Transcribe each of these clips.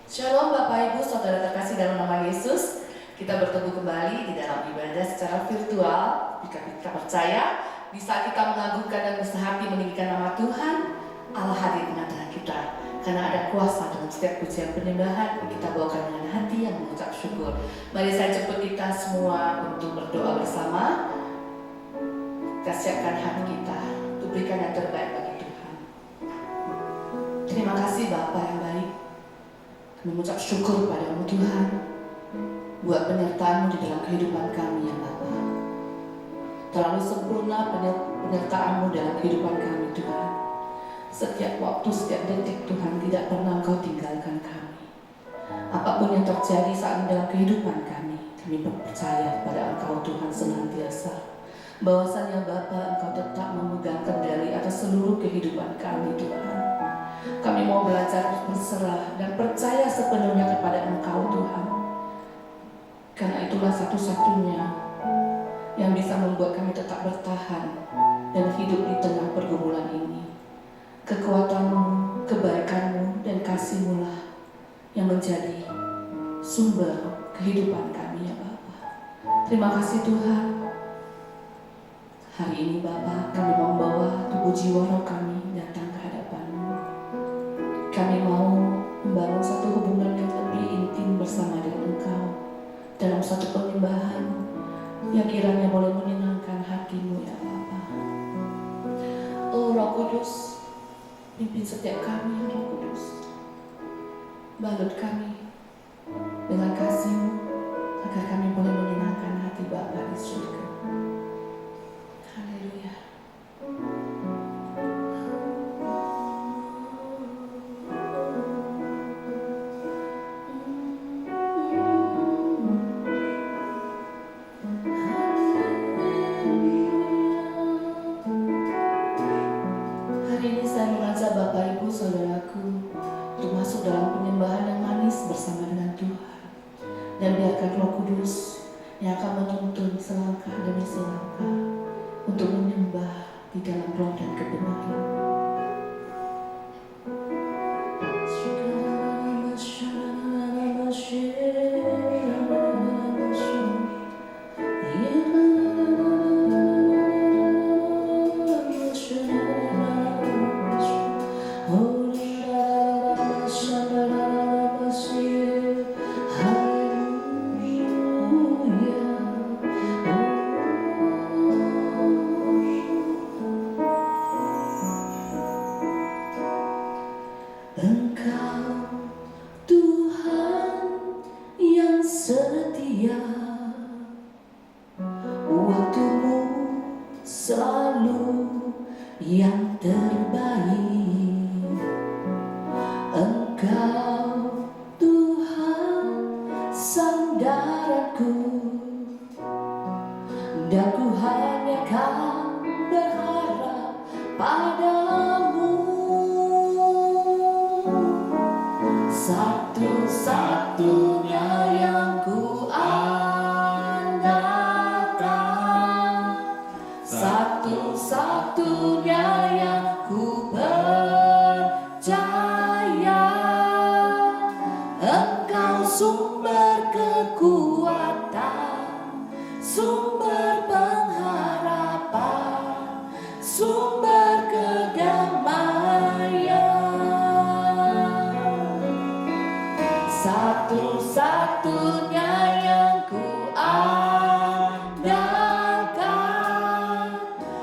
Shalom Bapak Ibu, Saudara terkasih dalam nama Yesus. Kita bertemu kembali di dalam ibadah secara virtual. Jika kita percaya, bisa kita mengagungkan dan bersehati meninggikan nama Tuhan, Allah hadir di tengah kita. Karena ada kuasa dalam setiap pujian penyembahan yang kita bawakan dengan hati yang mengucap syukur. Mari saya jemput kita semua untuk berdoa bersama. Kita siapkan hati kita untuk berikan yang terbaik bagi Tuhan. Terima kasih Bapa yang baik. Mengucap syukur padamu Tuhan buat penyertaan-Mu di dalam kehidupan kami ya Bapa. Terlalu sempurna penyertaan-Mu dalam kehidupan kami Tuhan. Setiap waktu, setiap detik Tuhan tidak pernah Engkau tinggalkan kami. Apapun yang terjadi saat ini dalam kehidupan kami percaya pada Engkau Tuhan senantiasa. Bahwasanya Bapa Engkau tetap memegang kendali atas seluruh kehidupan kami Tuhan. Kami mau belajar berserah dan percaya sepenuhnya kepada Engkau Tuhan. Karena itulah satu-satunya yang bisa membuat kami tetap bertahan dan hidup di tengah pergumulan ini. Kekuatan-Mu, kebaikan-Mu, dan kasih-Mu lah yang menjadi sumber kehidupan kami ya Bapa. Terima kasih Tuhan. Hari ini Bapa, kami membawa tubuh jiwa roh kami datang ke hadapan-Mu. Kami mau membangun satu hubungan yang lebih intim bersama dengan Engkau dalam satu penyembahan yang kiranya boleh menyenangkan hati-Mu ya Bapa. Oh Roh Kudus, pimpin setiap kami Roh Kudus. Balut kami dengan kasih-Mu agar kami boleh menyenangkan hati Bapa di surga. Haleluya. Hari ini saya mengajak Bapak Ibu Saudaraku untuk masuk dalam penyembahan yang manis bersama dengan Tuhan. Dan biarkan Roh Kudus yang akan menuntun selangkah demi selangkah untuk menyembah di dalam roh dan kebenaran. Engkau Tuhan yang setia, waktu-Mu selalu yang terbaik. Engkau Tuhan sandaranku, dan ku hanya kan berharap padamu. Satu-satunya yang ku andalkan, satu-satunya yang ku percaya. Engkau sumber kekuatan, sumber pengharapan, sumber kedamaian. Satu-satunya yang ku andalkan,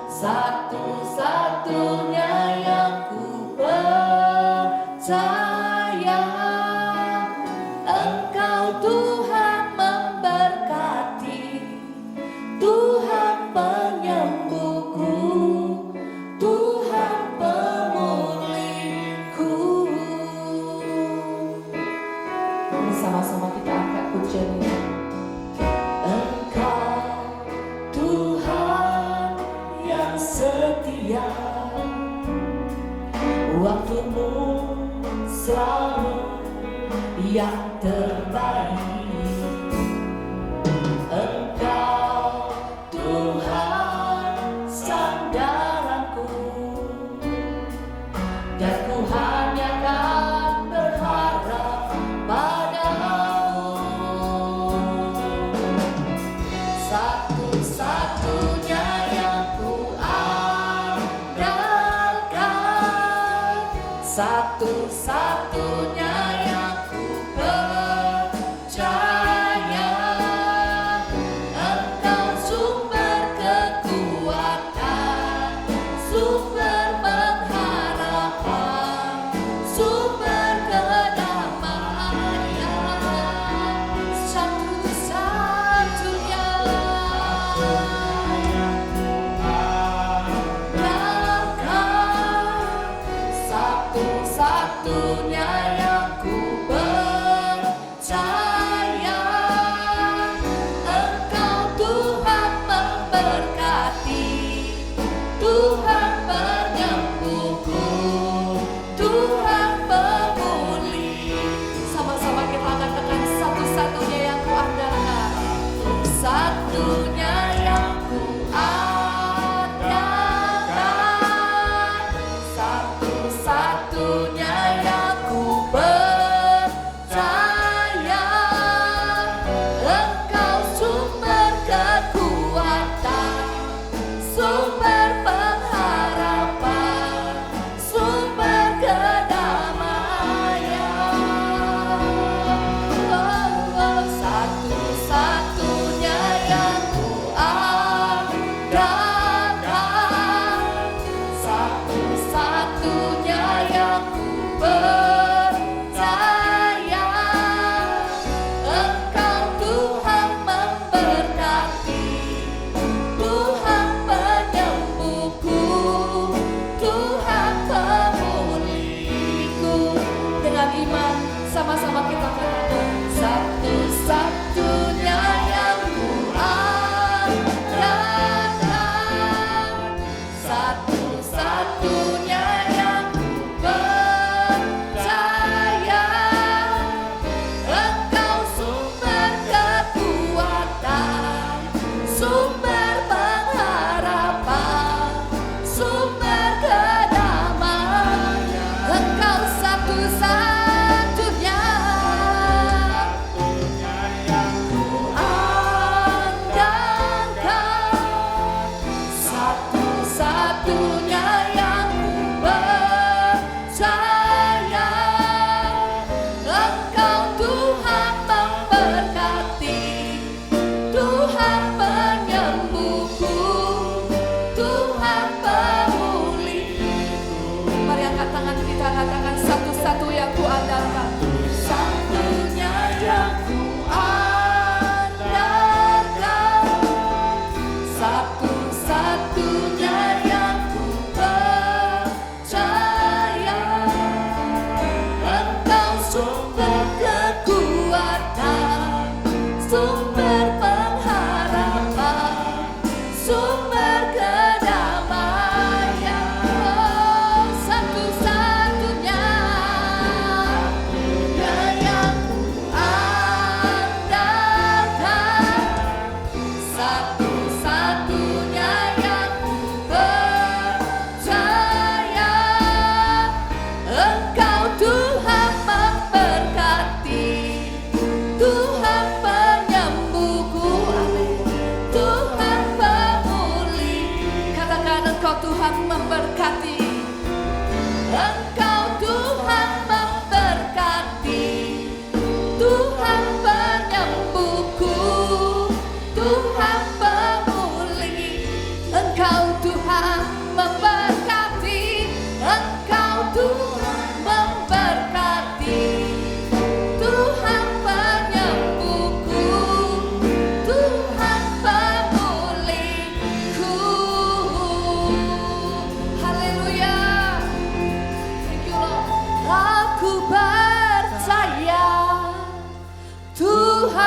satu-satunya yang ku percaya. Engkau Tuhan memberkati, Tuhan penyembuhku, Tuhan pemulihku. Sama-sama kita angkat pujian ini. Engkau Tuhan yang setia, waktu-Mu selalu yang terbaik. Engkau Tuhan sandaranku, dan ku hanya kan berharap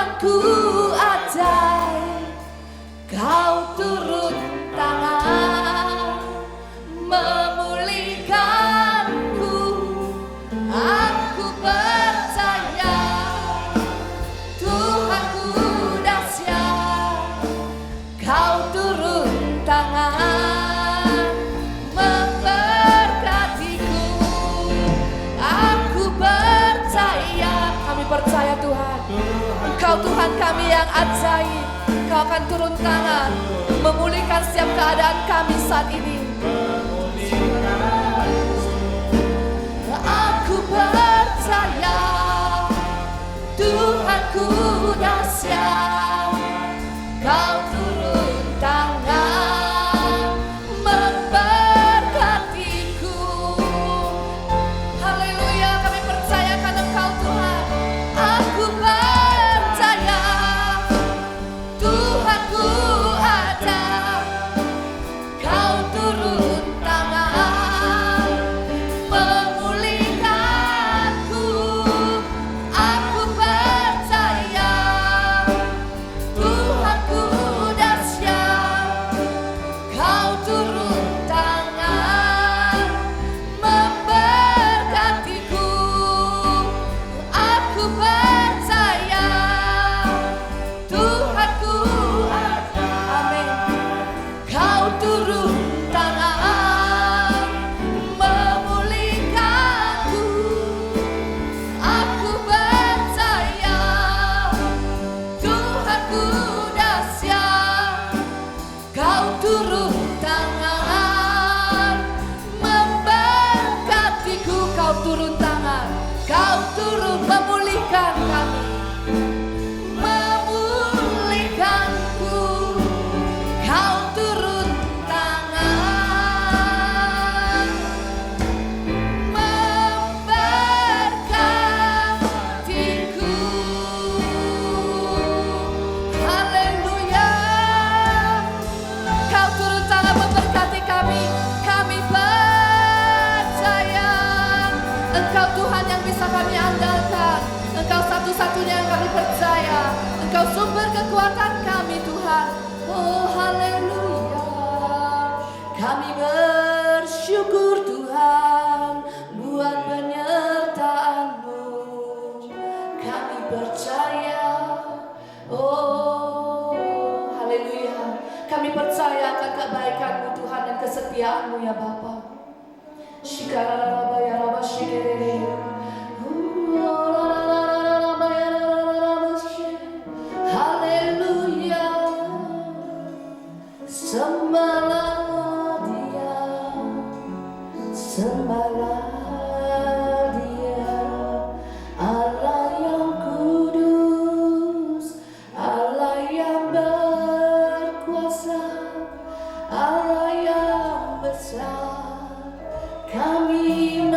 Tuhanku ajaib, Kau turun tangan memulihkanku. Aku percaya Tuhanku dahsyat, Kau turun tangan memberkatiku. Aku percaya, kami percaya Tuhan, Engkau Tuhan kami yang ajaib. Kau akan turun tangan memulihkan setiap keadaan kami saat ini. Aku percaya Tuhanku dahsyat, Kau turun tangan memberkatiku. Haleluya, kami percayakan Engkau Tuhan. Aku percaya Tuhanku ada, Kau turun tangan memulihkanku. Aku percaya Tuhanku dahsyat, Kau turun tangan memberkatiku. Aku percaya Tuhanku ada, amin. Kau turun tangan memulihkanku. Aku percaya Tuhanku dahsyat, Kau turun tangan memberkatiku. Kau turun tangan, Kau turun memulihkan kami, memulihkanku. Kau turun tangan memberkatiku. Haleluya, Kau turun tangan memberkati kami. Kami percaya Engkau Tuhan yang bisa kami andalkan. Engkau satu-satunya yang kami percaya. Engkau sumber kekuatan kami Tuhan. Oh haleluya, kami bersyukur Tuhan buat penyertaan-Mu. Kami percaya, oh haleluya, kami percaya akan kebaikan-Mu Tuhan dan kesetiaan-Mu ya Bapa. Shikararabaya shikerere. Haleluya, sembahlah Dia, sembahlah Dia, Allah yang kudus, Allah yang berkuasa, Allah yang besar. Kami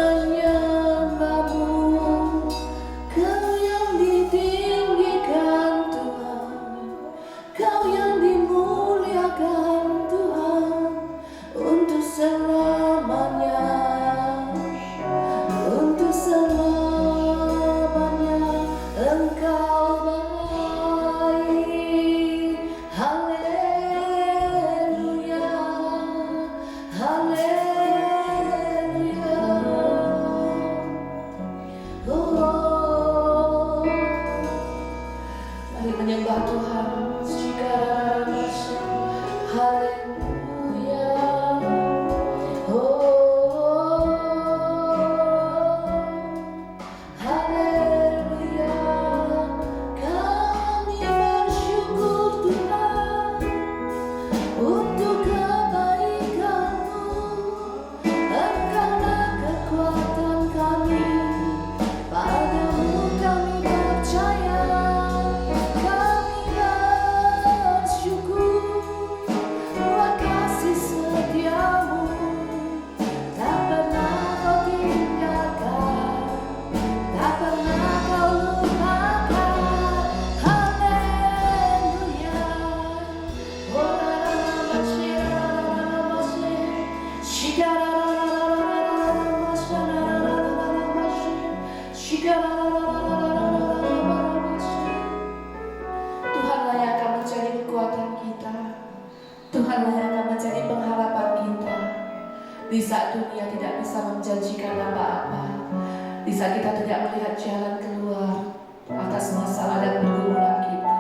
kita tidak melihat jalan keluar atas masalah dan pergumulan kita,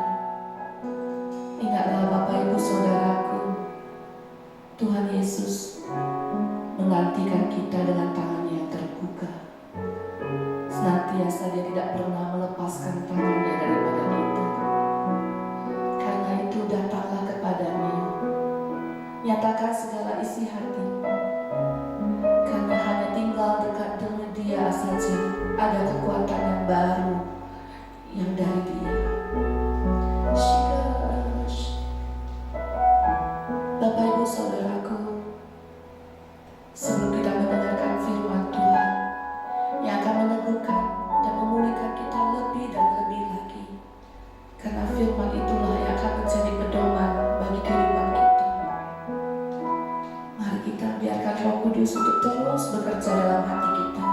ingatlah Bapak Ibu Saudaraku, Tuhan Yesus menantikan kita dengan tangannya yang terbuka. Senantiasa Dia tidak pernah melepaskan tangannya daripada kita. Karena itu datanglah kepadanya, nyatakan segala isi hati, karena hanya tinggal dekat dengan Dia saja ada kekuatan yang baru yang dari Dia. Bapak Ibu Saudaraku, sebelum kita mendengarkan firman Tuhan yang akan meneguhkan dan memulihkan kita lebih dan lebih lagi, karena firman itulah yang akan menjadi pedoman bagi kehidupan kita. Mari kita biarkan Roh Kudus untuk terus bekerja dalam hati kita.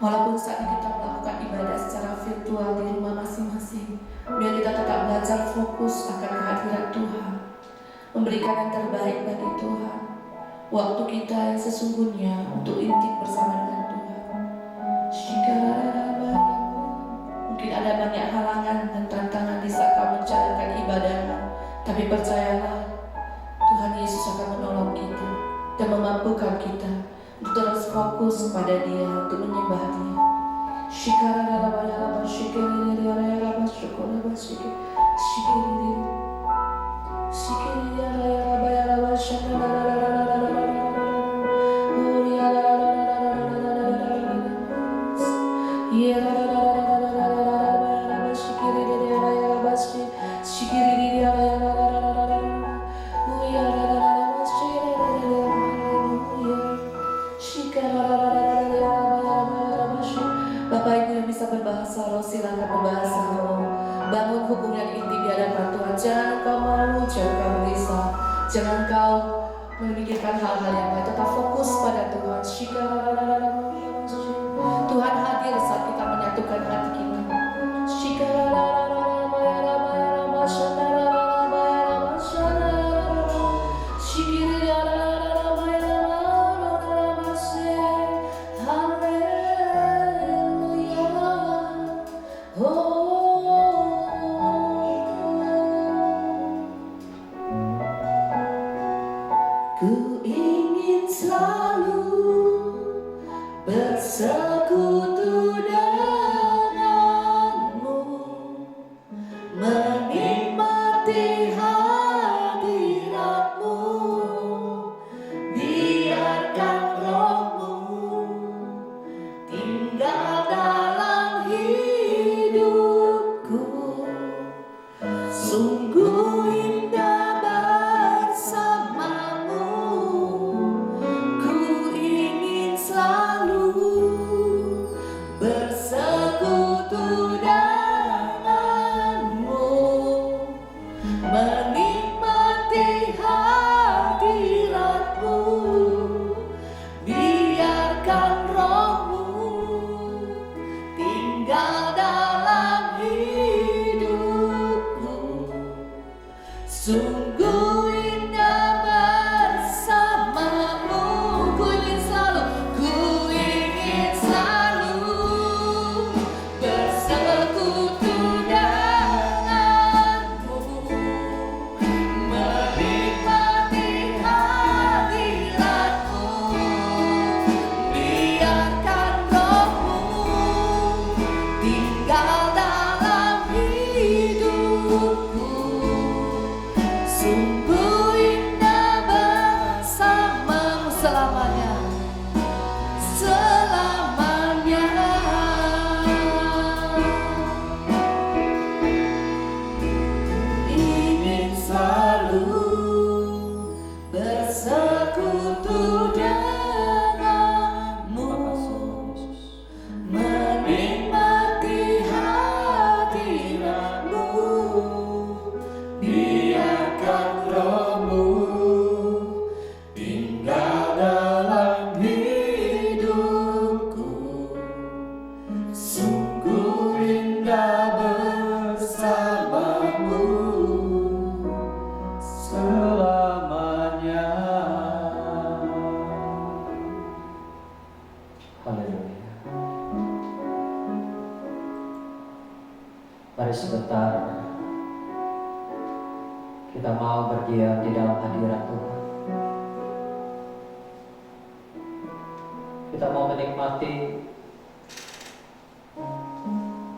Walaupun saat ini kita melakukan ibadah secara virtual di rumah masing-masing, biar kita tetap belajar fokus akan kehadiran Tuhan, memberikan yang terbaik bagi Tuhan. Waktu kita yang sesungguhnya untuk intim bersama dengan Tuhan. Mungkin ada banyak halangan dan tantangan di saat kamu menjalankan ibadahmu, tapi percayalah, Tuhan Yesus akan menolong kita dan memampukan kita untuk terus fokus pada Dia, untuk menyembah Dia. Bapak Ibu yang bisa berbahasa roh, silakan berbahasa roh. Bangun hubungan intim di hadapan Tuhan. Jangan kau malu, jangan kau gelisah, jangan kau memikirkan hal-hal yang lain. Tetap fokus pada Tuhan. Tuhan hadir saat kita menyatukan hati kita. Ku ingin selalu bersekutu denganmu, menikmati hadiratmu, biarkan rohmu tinggal dalam hidupku. Sungguh indah bersamamu, ku ingin selalu bersekutu denganmu, menikmati hadiratmu, biarkan rohmu tinggal dalam hidupku. Sungguh indah bersamamu, ku ingin selalu bersekutu denganmu, menikmati hadiratmu, biarkan rohmu tinggal dalam hidupku. Sungguh indah bersamamu selamanya, selamanya. Ingin selalu bersekutu denganmu, menikmati hadiratmu, Mari sebentar kita mau berdiam di dalam hadirat Tuhan. Kita mau menikmati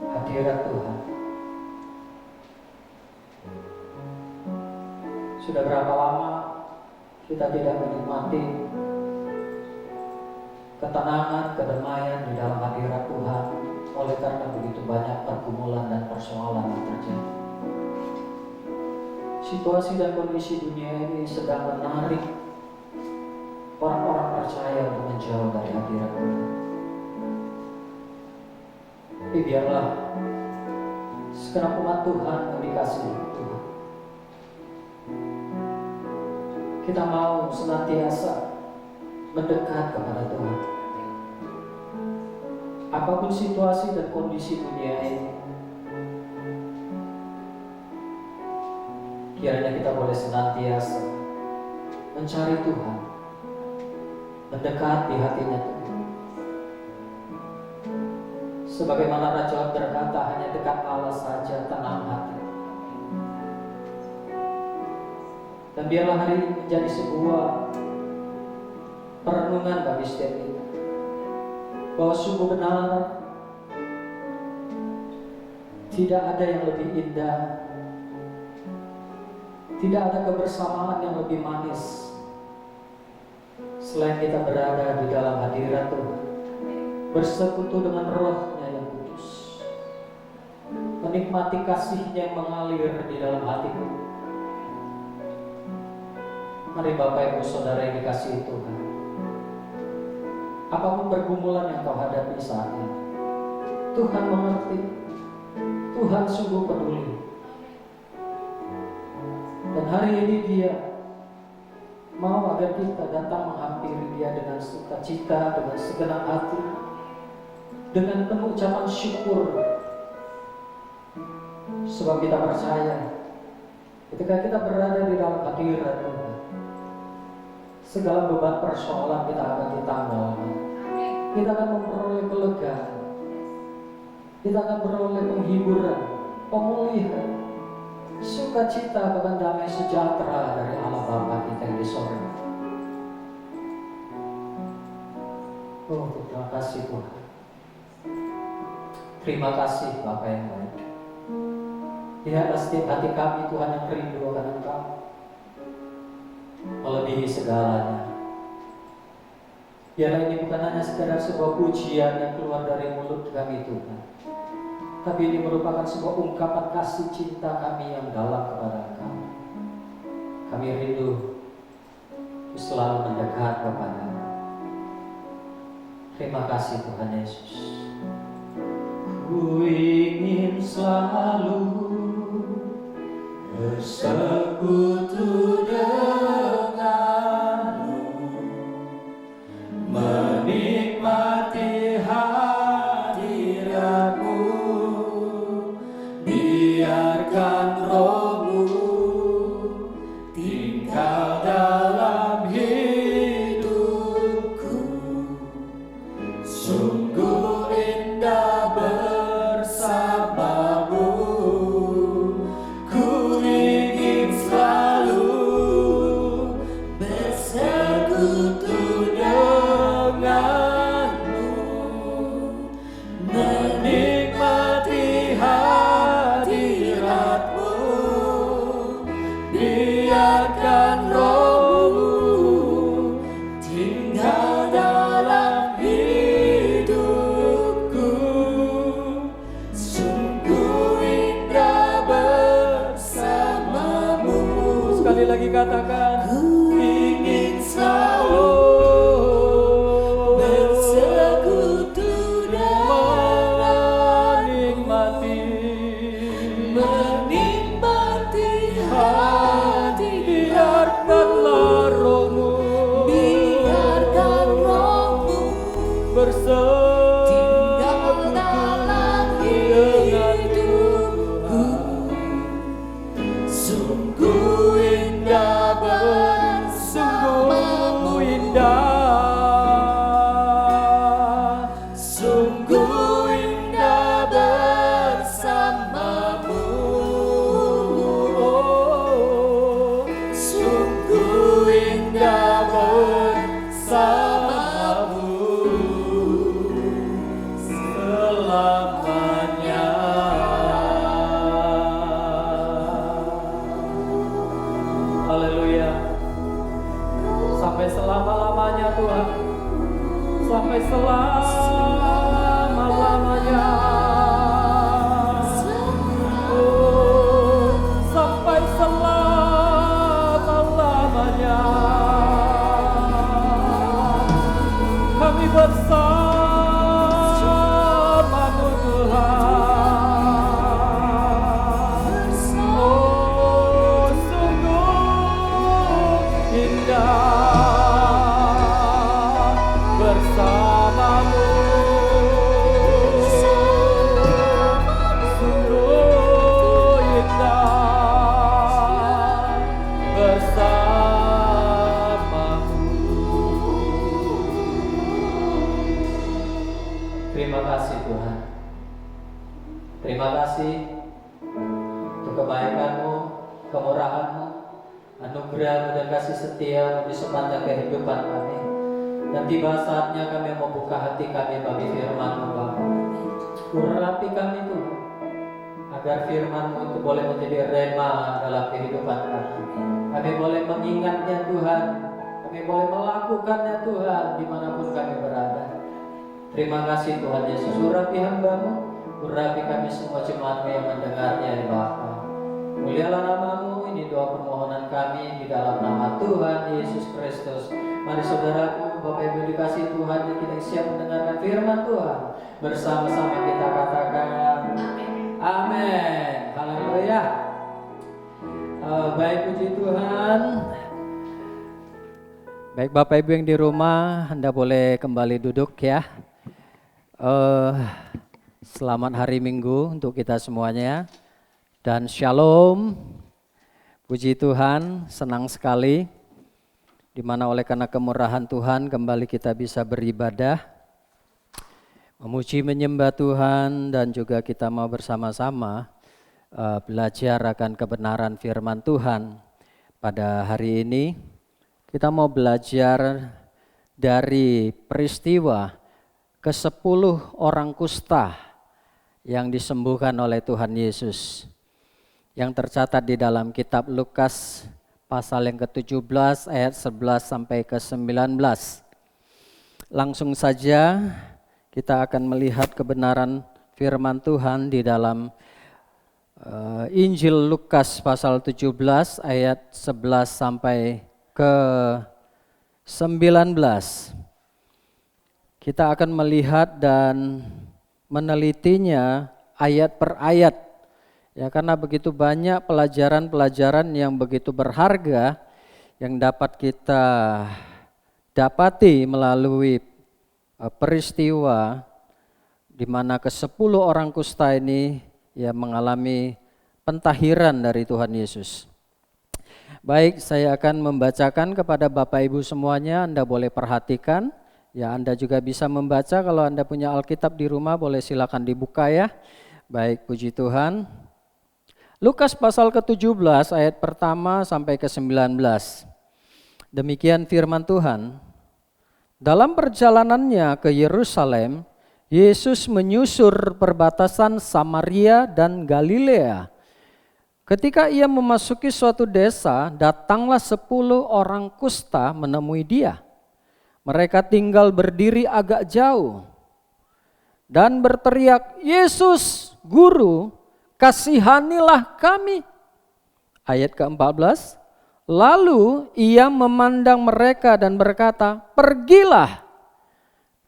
hadirat Tuhan. Sudah berapa lama kita tidak menikmati ketenangan, kedamaian di dalam hadirat Tuhan oleh karena begitu banyak pergumulan dan persoalan yang terjadi. Situasi dan kondisi dunia ini sedang menarik orang-orang percaya untuk menjauh dari hadirat Tuhan. Tapi biarlah segenap umat Tuhan yang dikasihi Tuhan, kita mau senantiasa mendekat kepada Tuhan. Apapun situasi dan kondisi dunia ini, kiranya kita boleh senantiasa mencari Tuhan, mendekat di hatinya Tuhan. Sebagaimana Raja berkata, hanya dekat Allah saja tenang hati. Dan biarlah hari ini menjadi sebuah perenungan bagi setiap kita, bahwa sungguh benar tidak ada yang lebih indah, tidak ada kebersamaan yang lebih manis selain kita berada di dalam hadirat Tuhan, bersekutu dengan Roh-Nya yang kudus, menikmati kasih-Nya yang mengalir di dalam hatiku. Mari Bapak Ibu Saudara yang dikasihi Tuhan, apapun pergumulan yang kau hadapi saat ini, Tuhan mengerti, Tuhan sungguh peduli. Dan hari ini Dia mau agar kita datang menghampiri Dia dengan sukacita, dengan segenap hati, dengan penuh ucapan syukur. Sebab kita percaya, ketika kita berada di dalam hadirat Tuhan, segala beban persoalan kita akan ditanggalkan. Kita akan memperoleh kelegaan, kita akan beroleh penghiburan, pemulihan, sukacita, bahkan damai sejahtera dari Allah Bapa kita yang di sorga. Oh, terima kasih Tuhan. Terima kasih Bapa yang baik. Lihatlah setiap hati kami Tuhan yang rindu akan Engkau, melebihi segalanya. Biarlah ini bukan hanya sekadar sebuah pujian yang keluar dari mulut kami Tuhan, tapi ini merupakan sebuah ungkapan kasih cinta kami yang dalam kepada Engkau. Kami rindu selalu mendekat kepada-Mu. Terima kasih Tuhan Yesus. Ku ingin selalu bersekutu denganmu, menikmati hadirat-Mu, biarkan Roh-Mu tinggal dalam hidupku. Sungguh indah bersamamu, ku ingin selalu bersekutu denganmu, menikmati hadirat-Mu, biarkan Roh-Mu tinggal dalam hidupku. Sungguh indah bersamamu. Sekali lagi katakan, ku ingin selalu bersekutu menikmati hadirat-Mu, biarkan Roh-Mu tinggal dalam hidupku. Sungguh indah Terima kasih untuk kebaikan-Mu, kemurahan-Mu, anugerah-Mu dan kasih setia-Mu di sepanjang kehidupan kami. Dan tiba saatnya kami membuka hati kami bagi firman-Mu, Bapa. Urapi kami Tuhan, agar firman-Mu itu boleh menjadi rema dalam kehidupan kami. Kami boleh mengingatnya Tuhan, kami boleh melakukannya Tuhan dimanapun kami berada. Terima kasih Tuhan Yesus, urapi hamba-Mu, urapi kami semua jemaat-Mu yang mendengarnya ya Bapa. Mulialah nama-Mu, ini doa permohonan kami di dalam nama Tuhan Yesus Kristus. Mari saudaraku, Bapak Ibu dikasih Tuhan, kita siap mendengarkan firman Tuhan. Bersama-sama kita katakan amin. Haleluya. Baik, puji Tuhan. Baik Bapak Ibu yang di rumah, Anda boleh kembali duduk ya. Selamat hari Minggu untuk kita semuanya. Dan shalom. Puji Tuhan, senang sekali di mana oleh karena kemurahan Tuhan kembali kita bisa beribadah, memuji menyembah Tuhan, dan juga kita mau bersama-sama belajar akan kebenaran firman Tuhan. Pada hari ini kita mau belajar dari peristiwa ke-10 orang kusta yang disembuhkan oleh Tuhan Yesus, yang tercatat di dalam kitab Lukas pasal yang ke-17 ayat 11 sampai ke-19. Langsung saja kita akan melihat kebenaran firman Tuhan di dalam Injil Lukas pasal 17 ayat 11 sampai ke-19. Kita akan melihat dan menelitinya ayat per ayat. Ya, karena begitu banyak pelajaran-pelajaran yang begitu berharga yang dapat kita dapati melalui peristiwa di mana ke-10 orang kusta ini ya mengalami pentahiran dari Tuhan Yesus. Baik, saya akan membacakan kepada Bapak Ibu semuanya, Anda boleh perhatikan. Ya, Anda juga bisa membaca, kalau Anda punya Alkitab di rumah boleh silakan dibuka ya. Baik, puji Tuhan. Lukas pasal ke-17 ayat pertama sampai ke-19. Demikian firman Tuhan. Dalam perjalanannya ke Yerusalem, Yesus menyusur perbatasan Samaria dan Galilea. Ketika ia memasuki suatu desa, datanglah 10 orang kusta menemui dia. Mereka tinggal berdiri agak jauh dan berteriak, "Yesus, Guru, kasihanilah kami." Ayat ke-14, lalu ia memandang mereka dan berkata, "Pergilah,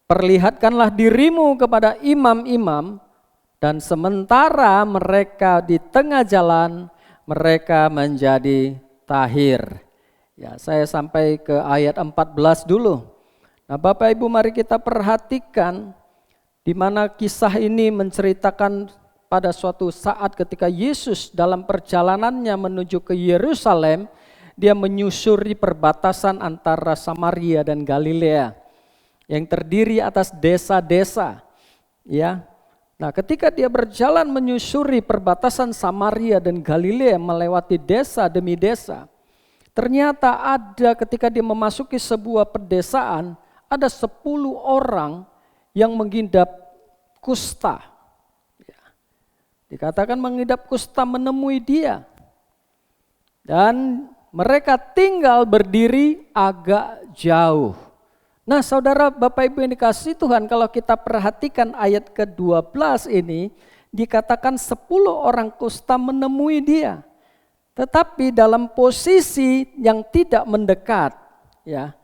perlihatkanlah dirimu kepada imam-imam." Dan sementara mereka di tengah jalan, mereka menjadi tahir. Ya, saya sampai ke ayat 14 dulu. Nah, Bapak Ibu, mari kita perhatikan di mana kisah ini menceritakan pada suatu saat ketika Yesus dalam perjalanannya menuju ke Yerusalem, dia menyusuri perbatasan antara Samaria dan Galilea yang terdiri atas desa-desa. Ya. Nah, ketika dia berjalan menyusuri perbatasan Samaria dan Galilea melewati desa demi desa, ternyata ada ketika dia memasuki sebuah pedesaan, ada 10 orang yang mengidap kusta. Dikatakan mengidap kusta menemui dia. Dan mereka tinggal berdiri agak jauh. Nah, saudara Bapak Ibu yang dikasihi Tuhan, kalau kita perhatikan ayat ke-12 ini, dikatakan 10 orang kusta menemui dia. Tetapi dalam posisi yang tidak mendekat. Ya,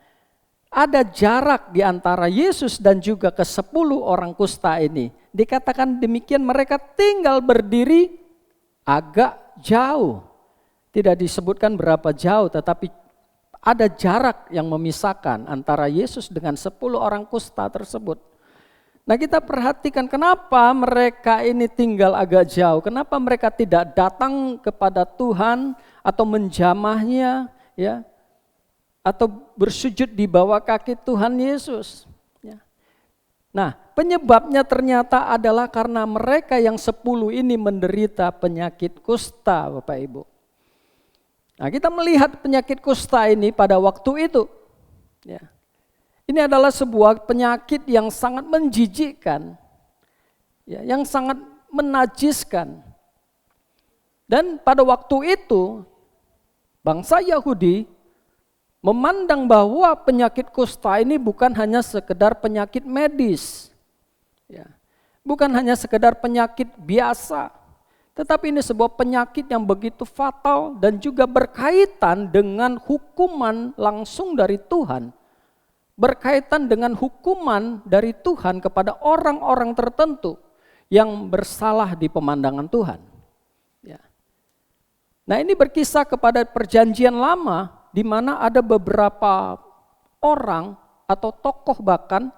ada jarak di antara Yesus dan juga ke-10 orang kusta ini. Dikatakan demikian, mereka tinggal berdiri agak jauh. Tidak disebutkan berapa jauh, tetapi ada jarak yang memisahkan antara Yesus dengan 10 orang kusta tersebut. Nah, kita perhatikan kenapa mereka ini tinggal agak jauh. Kenapa mereka tidak datang kepada Tuhan atau menjamahnya, ya, atau bersujud di bawah kaki Tuhan Yesus. Nah, penyebabnya ternyata adalah karena mereka yang 10 ini menderita penyakit kusta, Bapak Ibu. Nah, kita melihat penyakit kusta ini pada waktu itu. Ya. Ini adalah sebuah penyakit yang sangat menjijikkan, ya, yang sangat menajiskan. Dan pada waktu itu, bangsa Yahudi memandang bahwa penyakit kusta ini bukan hanya sekedar penyakit medis, ya, bukan hanya sekedar penyakit biasa, tetapi ini sebuah penyakit yang begitu fatal dan juga berkaitan dengan hukuman langsung dari Tuhan, berkaitan dengan hukuman dari Tuhan kepada orang-orang tertentu yang bersalah di pemandangan Tuhan. Ya. Nah, ini berkisah kepada perjanjian lama, di mana ada beberapa orang atau tokoh bahkan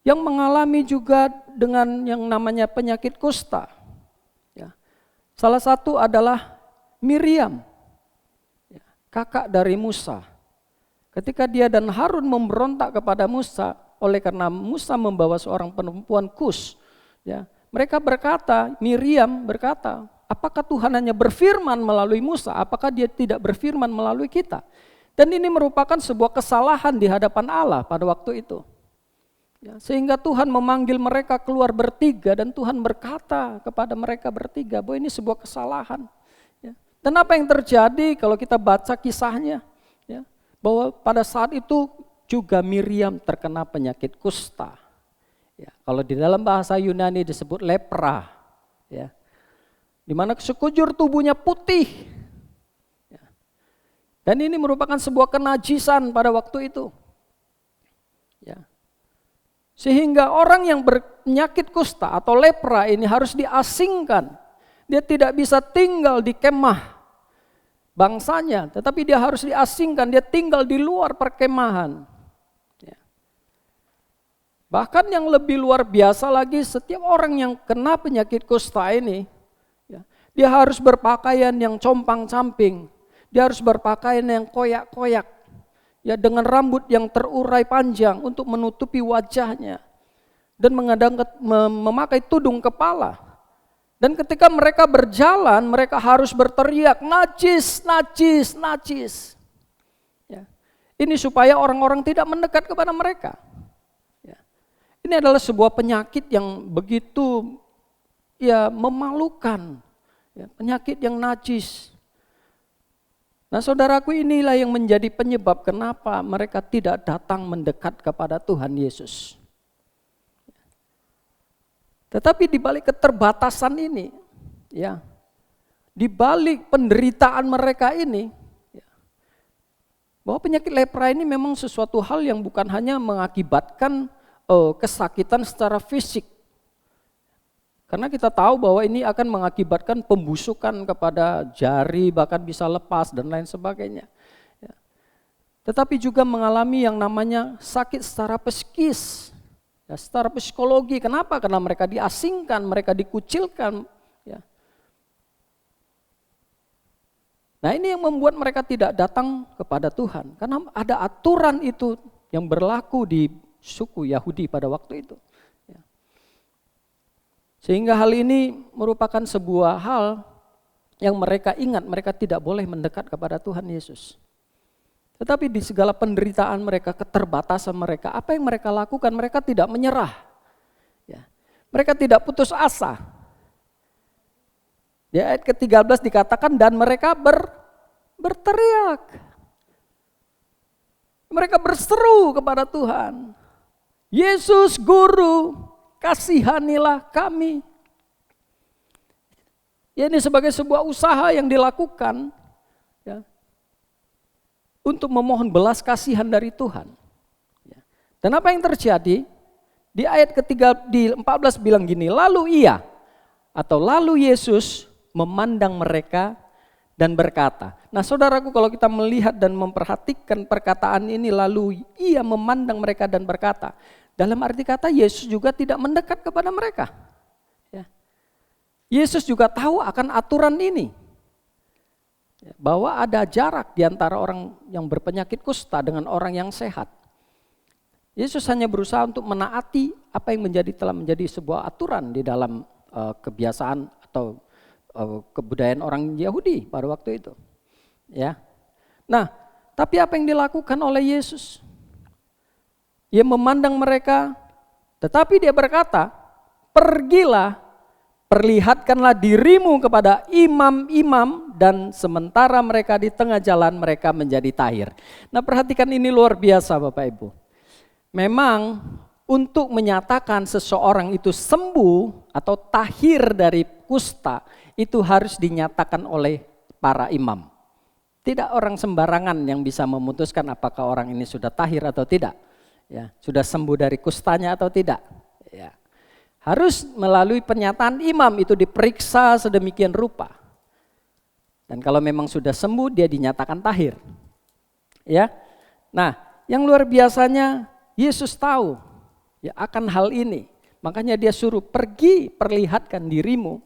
yang mengalami juga dengan yang namanya penyakit kusta. Ya. Salah satu adalah Miriam, ya, kakak dari Musa. Ketika dia dan Harun memberontak kepada Musa, oleh karena Musa membawa seorang perempuan Kus, ya, mereka berkata, Miriam berkata, apakah Tuhan hanya berfirman melalui Musa? Apakah dia tidak berfirman melalui kita? Dan ini merupakan sebuah kesalahan di hadapan Allah pada waktu itu. Ya, sehingga Tuhan memanggil mereka keluar bertiga dan Tuhan berkata kepada mereka bertiga bahwa ini sebuah kesalahan. Ya. Dan apa yang terjadi kalau kita baca kisahnya? Ya, bahwa pada saat itu juga Miriam terkena penyakit kusta. Ya, kalau di dalam bahasa Yunani disebut lepra. Ya. Di mana sekujur tubuhnya putih. Dan ini merupakan sebuah kenajisan pada waktu itu. Ya. Sehingga orang yang berpenyakit kusta atau lepra ini harus diasingkan. Dia tidak bisa tinggal di kemah bangsanya, tetapi dia harus diasingkan, dia tinggal di luar perkemahan. Ya. Bahkan yang lebih luar biasa lagi, setiap orang yang kena penyakit kusta ini, dia harus berpakaian yang compang-camping. Dia harus berpakaian yang koyak-koyak. Ya, dengan rambut yang terurai panjang untuk menutupi wajahnya. Dan memakai tudung kepala. Dan ketika mereka berjalan, mereka harus berteriak, najis, najis, najis. Ya. Ini supaya orang-orang tidak mendekat kepada mereka. Ya. Ini adalah sebuah penyakit yang begitu memalukan. Ya, penyakit yang najis. Nah, saudaraku, inilah yang menjadi penyebab kenapa mereka tidak datang mendekat kepada Tuhan Yesus. Tetapi di balik keterbatasan ini, ya, di balik penderitaan mereka ini, ya, bahwa penyakit lepra ini memang sesuatu hal yang bukan hanya mengakibatkan kesakitan secara fisik. Karena kita tahu bahwa ini akan mengakibatkan pembusukan kepada jari, bahkan bisa lepas dan lain sebagainya. Ya. Tetapi juga mengalami yang namanya sakit secara psikis, ya, secara psikologi. Kenapa? Karena mereka diasingkan, mereka dikucilkan. Ya. Nah, ini yang membuat mereka tidak datang kepada Tuhan. Karena ada aturan itu yang berlaku di suku Yahudi pada waktu itu. Sehingga hal ini merupakan sebuah hal yang mereka ingat, mereka tidak boleh mendekat kepada Tuhan Yesus. Tetapi di segala penderitaan mereka, keterbatasan mereka, apa yang mereka lakukan? Mereka tidak menyerah. Ya. Mereka tidak putus asa. Di ayat ke-13 dikatakan, dan mereka berteriak. Mereka berseru kepada Tuhan. Yesus Guru, kasihanilah kami. Ya, ini sebagai sebuah usaha yang dilakukan, ya, untuk memohon belas kasihan dari Tuhan. Ya. Dan apa yang terjadi? Di ayat ketiga di 14 bilang gini, lalu Yesus memandang mereka dan berkata. Nah, saudaraku, kalau kita melihat dan memperhatikan perkataan ini, lalu ia memandang mereka dan berkata, dalam arti kata Yesus juga tidak mendekat kepada mereka. Ya. Yesus juga tahu akan aturan ini. Ya, bahwa ada jarak di antara orang yang berpenyakit kusta dengan orang yang sehat. Yesus hanya berusaha untuk menaati apa yang telah menjadi sebuah aturan di dalam kebiasaan atau kebudayaan orang Yahudi pada waktu itu. Ya. Nah, tapi apa yang dilakukan oleh Yesus? Ia memandang mereka, tetapi dia berkata, pergilah, perlihatkanlah dirimu kepada imam-imam, dan sementara mereka di tengah jalan mereka menjadi tahir. Nah, perhatikan ini luar biasa Bapak Ibu. Memang untuk menyatakan seseorang itu sembuh atau tahir dari kusta itu harus dinyatakan oleh para imam. Tidak orang sembarangan yang bisa memutuskan apakah orang ini sudah tahir atau tidak. Ya, sudah sembuh dari kustanya atau tidak. Ya. Harus melalui pernyataan imam itu diperiksa sedemikian rupa. Dan kalau memang sudah sembuh dia dinyatakan tahir. Ya. Nah, yang luar biasanya Yesus tahu ya akan hal ini. Makanya dia suruh pergi perlihatkan dirimu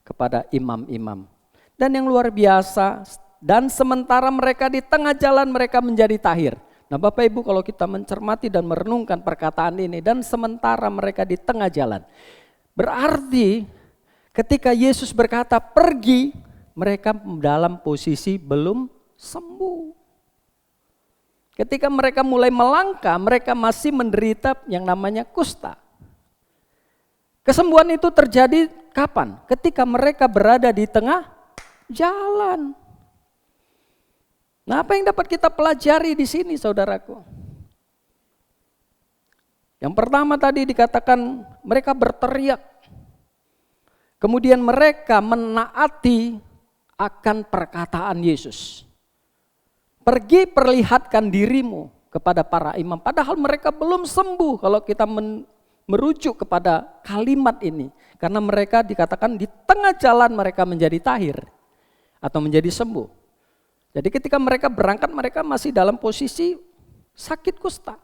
kepada imam-imam. Dan yang luar biasa, dan sementara mereka di tengah jalan mereka menjadi tahir. Nah Bapak Ibu kalau kita mencermati dan merenungkan perkataan ini, dan sementara mereka di tengah jalan. Berarti ketika Yesus berkata pergi, mereka dalam posisi belum sembuh. Ketika mereka mulai melangkah, mereka masih menderita yang namanya kusta. Kesembuhan itu terjadi kapan? Ketika mereka berada di tengah jalan. Nah, apa yang dapat kita pelajari di sini, saudaraku? Yang pertama tadi dikatakan mereka berteriak. Kemudian mereka menaati akan perkataan Yesus. Pergi perlihatkan dirimu kepada para imam. Padahal mereka belum sembuh kalau kita merujuk kepada kalimat ini. Karena mereka dikatakan di tengah jalan mereka menjadi tahir atau menjadi sembuh. Jadi ketika mereka berangkat mereka masih dalam posisi sakit kusta.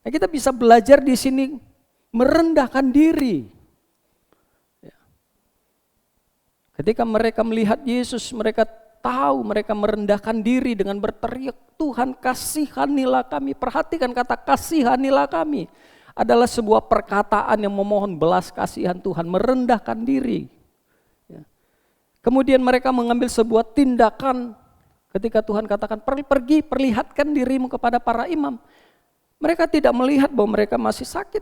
Nah, kita bisa belajar di sini merendahkan diri. Ketika mereka melihat Yesus, mereka tahu mereka merendahkan diri dengan berteriak, Tuhan kasihanilah kami. Perhatikan kata kasihanilah kami. Adalah sebuah perkataan yang memohon belas kasihan Tuhan, merendahkan diri. Kemudian mereka mengambil sebuah tindakan ketika Tuhan katakan pergi perlihatkan dirimu kepada para imam. Mereka tidak melihat bahwa mereka masih sakit,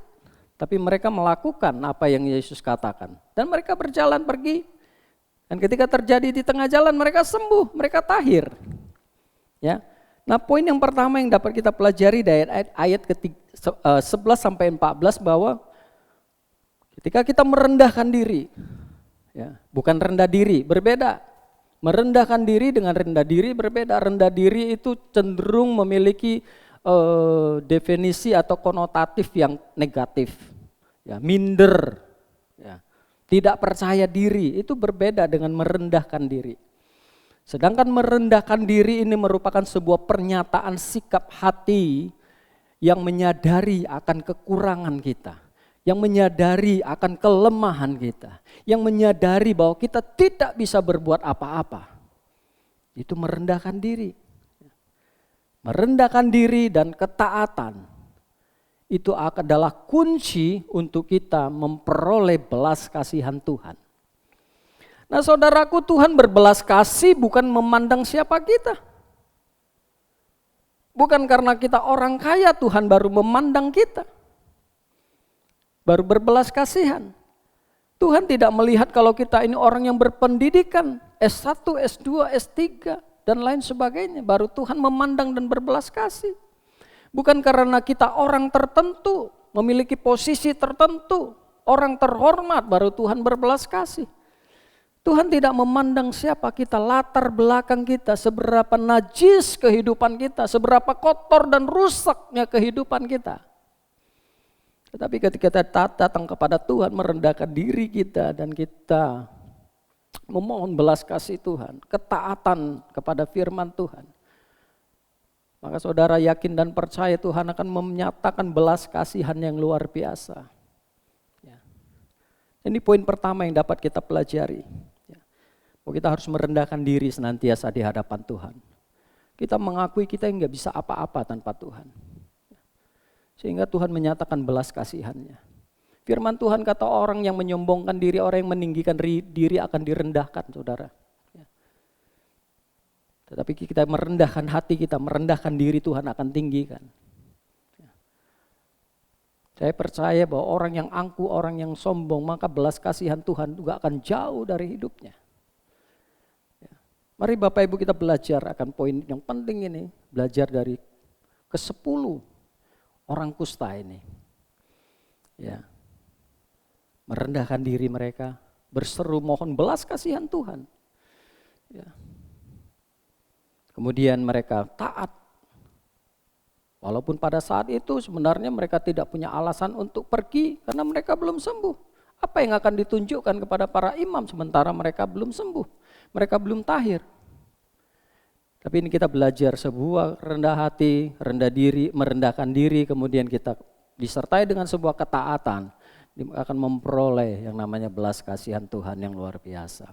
tapi mereka melakukan apa yang Yesus katakan. Dan mereka berjalan pergi, dan ketika terjadi di tengah jalan mereka sembuh, mereka tahir. Ya. Nah poin yang pertama yang dapat kita pelajari dari ayat 11 sampai 14 bahwa ketika kita merendahkan diri, ya, bukan rendah diri, berbeda. Merendahkan diri dengan rendah diri berbeda. Rendah diri itu cenderung memiliki definisi atau konotatif yang negatif. Ya, minder, ya, tidak percaya diri, itu berbeda dengan merendahkan diri. Sedangkan merendahkan diri ini merupakan sebuah pernyataan sikap hati yang menyadari akan kekurangan kita. Yang menyadari akan kelemahan kita, yang menyadari bahwa kita tidak bisa berbuat apa-apa. Itu merendahkan diri. Merendahkan diri dan ketaatan itu adalah kunci untuk kita memperoleh belas kasihan Tuhan. Nah saudaraku, Tuhan berbelas kasih bukan memandang siapa kita. Bukan karena kita orang kaya Tuhan baru memandang kita. Baru berbelas kasihan. Tuhan tidak melihat kalau kita ini orang yang berpendidikan, S1, S2, S3, dan lain sebagainya. Baru Tuhan memandang dan berbelas kasih. Bukan karena kita orang tertentu, memiliki posisi tertentu, orang terhormat, baru Tuhan berbelas kasih. Tuhan tidak memandang siapa kita, latar belakang kita, seberapa najis kehidupan kita, seberapa kotor dan rusaknya kehidupan kita. Tetapi ketika kita datang kepada Tuhan, merendahkan diri kita dan kita memohon belas kasih Tuhan, ketaatan kepada firman Tuhan, maka saudara yakin dan percaya Tuhan akan menyatakan belas kasihan yang luar biasa. Ya. Ini poin pertama yang dapat kita pelajari. Ya. Bahwa kita harus merendahkan diri senantiasa di hadapan Tuhan. Kita mengakui kita nggak bisa apa-apa tanpa Tuhan. Sehingga Tuhan menyatakan belas kasihannya. Firman Tuhan kata orang yang menyombongkan diri, orang yang meninggikan diri akan direndahkan, saudara. Tetapi kita merendahkan hati kita, merendahkan diri, Tuhan akan tinggikan. Saya percaya bahwa orang yang angkuh, orang yang sombong, maka belas kasihan Tuhan juga akan jauh dari hidupnya. Mari Bapak Ibu kita belajar akan poin yang penting ini. Belajar dari ke-10 orang kusta ini. Ya. Merendahkan diri mereka, berseru mohon belas kasihan Tuhan. Ya. Kemudian mereka taat. Walaupun pada saat itu sebenarnya mereka tidak punya alasan untuk pergi karena mereka belum sembuh. Apa yang akan ditunjukkan kepada para imam sementara mereka belum sembuh? Mereka belum tahir. Tapi ini kita belajar sebuah rendah hati, rendah diri, merendahkan diri, kemudian kita disertai dengan sebuah ketaatan, akan memperoleh yang namanya belas kasihan Tuhan yang luar biasa.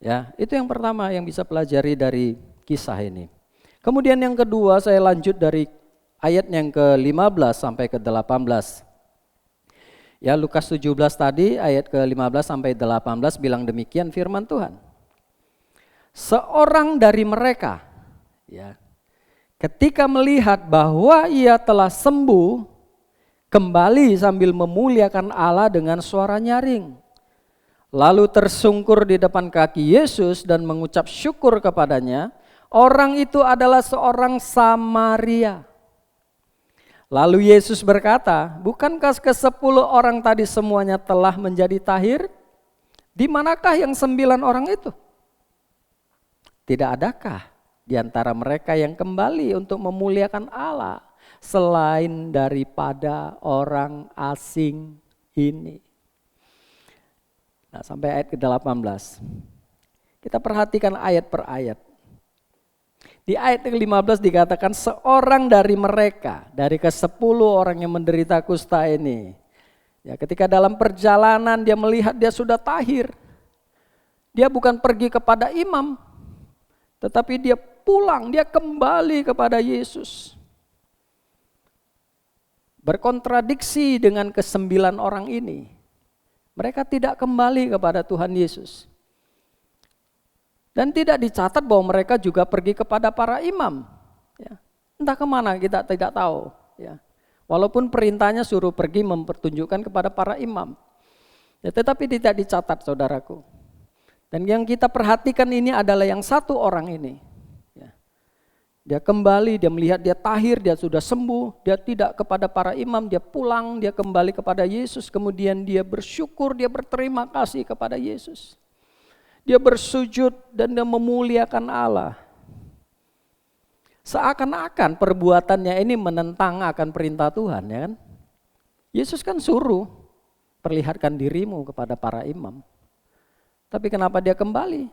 Ya, itu yang pertama yang bisa pelajari dari kisah ini. Kemudian yang kedua saya lanjut dari ayat yang ke-15 sampai ke-18. Ya, Lukas 17 tadi ayat ke-15 sampai 18 bilang demikian firman Tuhan. Seorang dari mereka, ya, ketika melihat bahwa ia telah sembuh, kembali sambil memuliakan Allah dengan suara nyaring. Lalu tersungkur di depan kaki Yesus dan mengucap syukur kepadanya. Orang itu adalah seorang Samaria. Lalu Yesus berkata, bukankah ke-10 orang tadi semuanya telah menjadi tahir? Di manakah yang 9 orang itu? Tidak adakah di antara mereka yang kembali untuk memuliakan Allah selain daripada orang asing ini? Nah, sampai ayat ke-18. Kita perhatikan ayat per ayat. Di ayat ke-15 dikatakan seorang dari mereka, dari ke-10 orang yang menderita kusta ini. Ya, ketika dalam perjalanan dia melihat dia sudah tahir. Dia bukan pergi kepada imam, tetapi dia pulang, dia kembali kepada Yesus. Berkontradiksi dengan ke-9 orang ini. Mereka tidak kembali kepada Tuhan Yesus. Dan tidak dicatat bahwa mereka juga pergi kepada para imam. Ya. Entah kemana kita tidak tahu. Ya. Walaupun perintahnya suruh pergi mempertunjukkan kepada para imam. Ya, tetapi tidak dicatat saudaraku. Dan yang kita perhatikan ini adalah yang satu orang ini. Ya. Dia kembali, dia melihat dia tahir, dia sudah sembuh. Dia tidak kepada para imam, dia pulang, dia kembali kepada Yesus. Kemudian dia bersyukur, dia berterima kasih kepada Yesus. Dia bersujud dan dia memuliakan Allah. Seakan-akan perbuatannya ini menentang akan perintah Tuhan, ya kan? Yesus kan suruh, perlihatkan dirimu kepada para imam. Tapi kenapa dia kembali?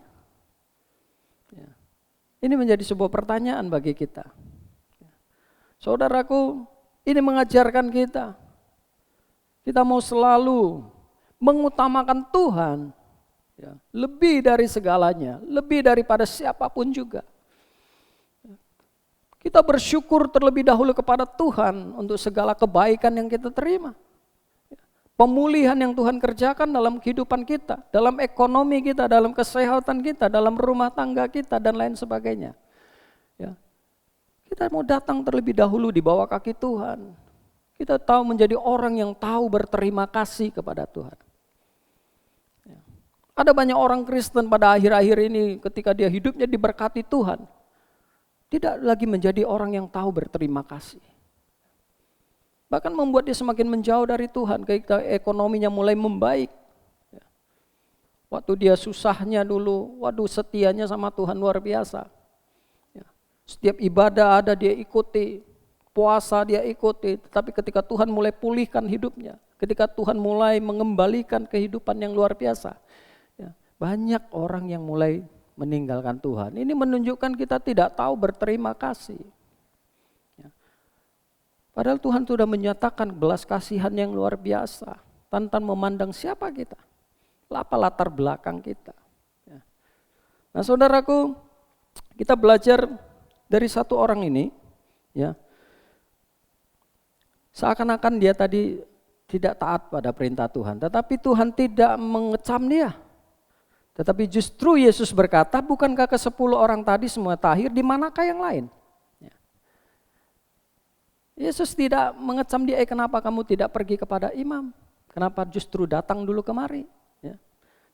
Ya. Ini menjadi sebuah pertanyaan bagi kita. Saudaraku, ini mengajarkan kita. Kita mau selalu mengutamakan Tuhan. Ya, lebih dari segalanya, lebih daripada siapapun juga. Kita bersyukur terlebih dahulu kepada Tuhan untuk segala kebaikan yang kita terima. Pemulihan yang Tuhan kerjakan dalam kehidupan kita, dalam ekonomi kita, dalam kesehatan kita, dalam rumah tangga kita dan lain sebagainya. Ya. Kita mau datang terlebih dahulu di bawah kaki Tuhan. Kita tahu menjadi orang yang tahu berterima kasih kepada Tuhan. Ada banyak orang Kristen pada akhir-akhir ini ketika dia hidupnya diberkati Tuhan. Tidak lagi menjadi orang yang tahu berterima kasih. Bahkan membuat dia semakin menjauh dari Tuhan ketika ekonominya mulai membaik. Waktu dia susahnya dulu, waduh setianya sama Tuhan luar biasa. Setiap ibadah ada dia ikuti, puasa dia ikuti. Tetapi ketika Tuhan mulai pulihkan hidupnya, ketika Tuhan mulai mengembalikan kehidupan yang luar biasa. Banyak orang yang mulai meninggalkan Tuhan. Ini menunjukkan kita tidak tahu berterima kasih. Padahal Tuhan sudah menyatakan belas kasihan yang luar biasa. Tanpa memandang siapa kita. Apa latar belakang kita. Nah saudaraku, kita belajar dari satu orang ini. Ya. Seakan-akan dia tadi tidak taat pada perintah Tuhan. Tetapi Tuhan tidak mengecam dia. Tetapi justru Yesus berkata, bukankah ke-10 orang tadi semua tahir, di manakah yang lain? Yesus tidak mengecam dia, kenapa kamu tidak pergi kepada imam? Kenapa justru datang dulu kemari? Ya.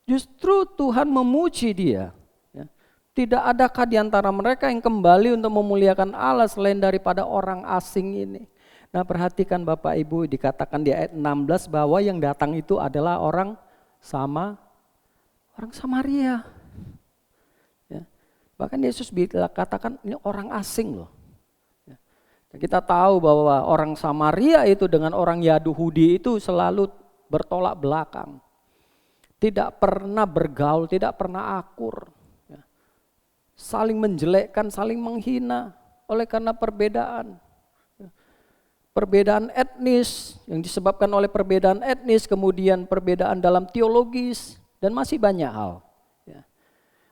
Justru Tuhan memuji dia. Ya. Tidak adakah di antara mereka yang kembali untuk memuliakan Allah selain daripada orang asing ini? Nah, perhatikan Bapak Ibu, dikatakan di ayat 16 bahwa yang datang itu adalah orang Samaria. Ya. Bahkan Yesus katakan ini orang asing loh. Kita tahu bahwa orang Samaria itu dengan orang Yahudi itu selalu bertolak belakang. Tidak pernah bergaul, tidak pernah akur. Saling menjelekkan, saling menghina oleh karena perbedaan. Perbedaan etnis yang disebabkan oleh perbedaan etnis, kemudian perbedaan dalam teologis, dan masih banyak hal.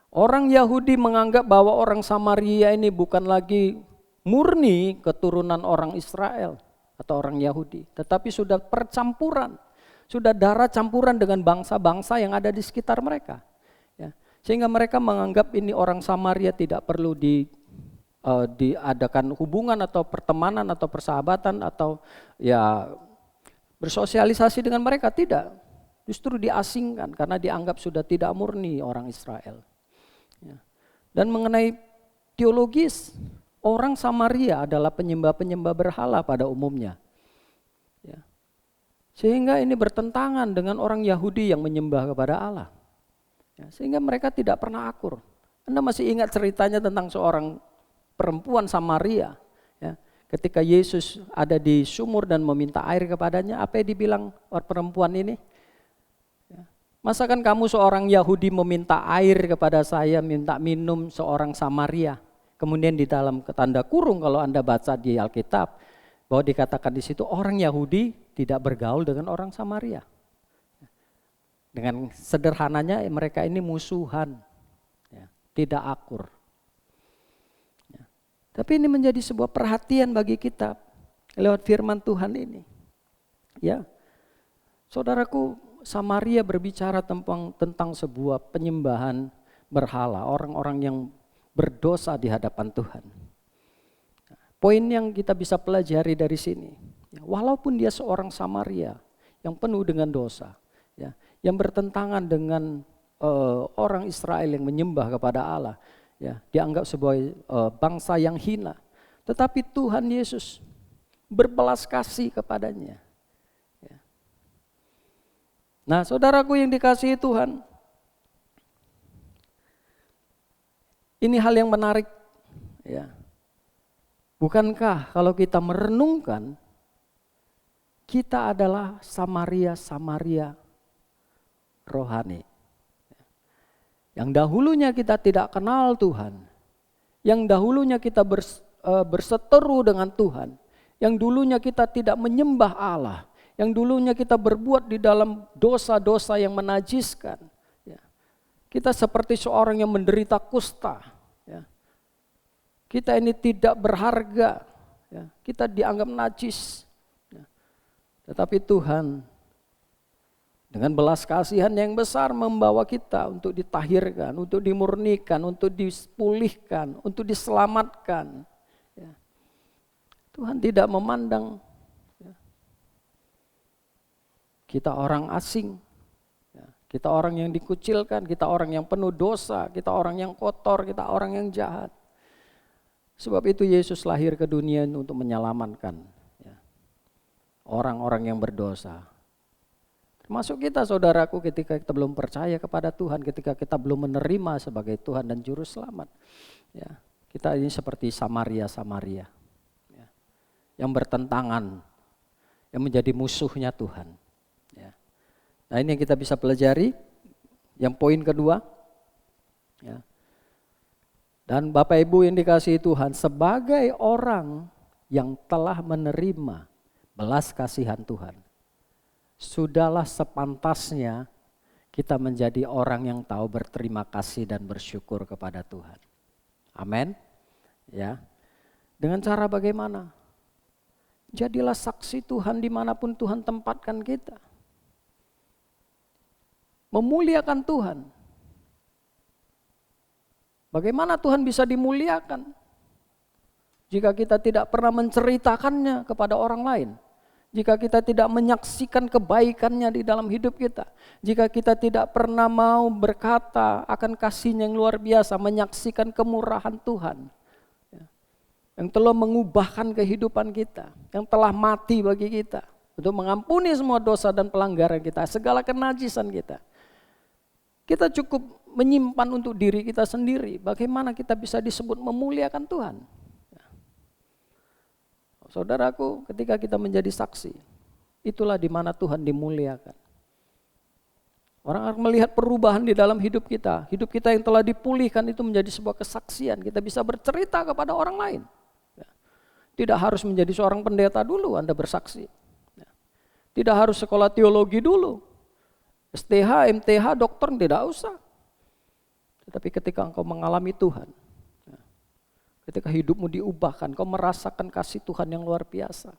Orang Yahudi menganggap bahwa orang Samaria ini bukan lagi murni keturunan orang Israel atau orang Yahudi, tetapi sudah percampuran, sudah darah campuran dengan bangsa-bangsa yang ada di sekitar mereka. Ya. Sehingga mereka menganggap ini orang Samaria tidak perlu diadakan hubungan atau pertemanan atau persahabatan atau ya bersosialisasi dengan mereka, tidak. Justru diasingkan karena dianggap sudah tidak murni orang Israel. Ya. Dan mengenai teologis, orang Samaria adalah penyembah-penyembah berhala pada umumnya. Ya. Sehingga ini bertentangan dengan orang Yahudi yang menyembah kepada Allah. Ya. Sehingga mereka tidak pernah akur. Anda masih ingat ceritanya tentang seorang perempuan Samaria. Ya. Ketika Yesus ada di sumur dan meminta air kepadanya, apa yang dibilang perempuan ini? Ya. Masakan kamu seorang Yahudi meminta air kepada saya, minta minum seorang Samaria? Kemudian di dalam tanda kurung kalau Anda baca di Alkitab, bahwa dikatakan di situ orang Yahudi tidak bergaul dengan orang Samaria. Dengan sederhananya mereka ini musuhan, ya, tidak akur. Ya. Tapi ini menjadi sebuah perhatian bagi kita lewat firman Tuhan ini. Ya, saudaraku, Samaria berbicara tentang sebuah penyembahan berhala, orang-orang yang berdosa di hadapan Tuhan. Poin yang kita bisa pelajari dari sini, walaupun dia seorang Samaria yang penuh dengan dosa, ya, yang bertentangan dengan orang Israel yang menyembah kepada Allah, ya, dianggap sebagai bangsa yang hina, tetapi Tuhan Yesus berbelas kasih kepadanya. Ya. Nah, saudaraku yang dikasihi Tuhan, ini hal yang menarik, ya. Bukankah kalau kita merenungkan, kita adalah Samaria rohani. Yang dahulunya kita tidak kenal Tuhan, yang dahulunya kita berseteru dengan Tuhan, yang dulunya kita tidak menyembah Allah, yang dulunya kita berbuat di dalam dosa-dosa yang menajiskan. Kita seperti seorang yang menderita kusta. Ya. Kita ini tidak berharga. Ya. Kita dianggap najis. Ya. Tetapi Tuhan dengan belas kasihan yang besar membawa kita untuk ditahirkan, untuk dimurnikan, untuk dipulihkan, untuk diselamatkan. Ya. Tuhan tidak memandang kita orang asing. Kita orang yang dikucilkan, kita orang yang penuh dosa, kita orang yang kotor, kita orang yang jahat. Sebab itu Yesus lahir ke dunia untuk menyelamatkan orang-orang yang berdosa. Termasuk kita, saudaraku, ketika kita belum percaya kepada Tuhan, ketika kita belum menerima sebagai Tuhan dan Juru Selamat. Ya, kita ini seperti Samaria, yang bertentangan, yang menjadi musuhnya Tuhan. Nah, ini yang kita bisa pelajari. Yang poin kedua, ya. Dan Bapak Ibu yang dikasihi Tuhan, sebagai orang yang telah menerima belas kasihan Tuhan, sudahlah sepantasnya kita menjadi orang yang tahu berterima kasih dan bersyukur kepada Tuhan. Amin. Ya. Dengan cara bagaimana? Jadilah saksi Tuhan dimanapun Tuhan tempatkan kita. Memuliakan Tuhan. Bagaimana Tuhan bisa dimuliakan? Jika kita tidak pernah menceritakannya kepada orang lain. Jika kita tidak menyaksikan kebaikannya di dalam hidup kita. Jika kita tidak pernah mau berkata akan kasih-Nya yang luar biasa. Menyaksikan kemurahan Tuhan. Yang telah mengubahkan kehidupan kita. Yang telah mati bagi kita. Untuk mengampuni semua dosa dan pelanggaran kita. Segala kenajisan kita. Kita cukup menyimpan untuk diri kita sendiri. Bagaimana kita bisa disebut memuliakan Tuhan. Saudaraku, ketika kita menjadi saksi, itulah di mana Tuhan dimuliakan. Orang akan melihat perubahan di dalam hidup kita. Hidup kita yang telah dipulihkan itu menjadi sebuah kesaksian. Kita bisa bercerita kepada orang lain. Tidak harus menjadi seorang pendeta dulu Anda bersaksi. Tidak harus sekolah teologi dulu. STH, MTH, dokter tidak usah. Tetapi ketika engkau mengalami Tuhan, ketika hidupmu diubahkan, kau merasakan kasih Tuhan yang luar biasa.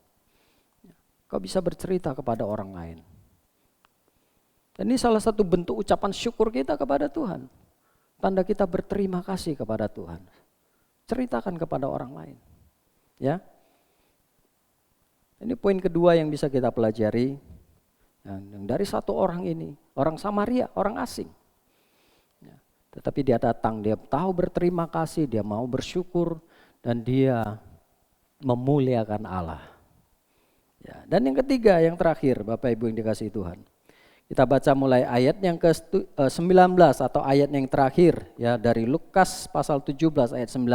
Kau bisa bercerita kepada orang lain. Dan ini salah satu bentuk ucapan syukur kita kepada Tuhan. Tanda kita berterima kasih kepada Tuhan. Ceritakan kepada orang lain. Ya. Ini poin kedua yang bisa kita pelajari. Yang dari satu orang ini, orang Samaria, orang asing. Tetapi dia datang, dia tahu berterima kasih, dia mau bersyukur, dan dia memuliakan Allah. Ya, dan yang ketiga, yang terakhir, Bapak Ibu yang dikasihi Tuhan. Kita baca mulai ayat yang ke-19 atau ayat yang terakhir ya dari Lukas pasal 17 ayat 19.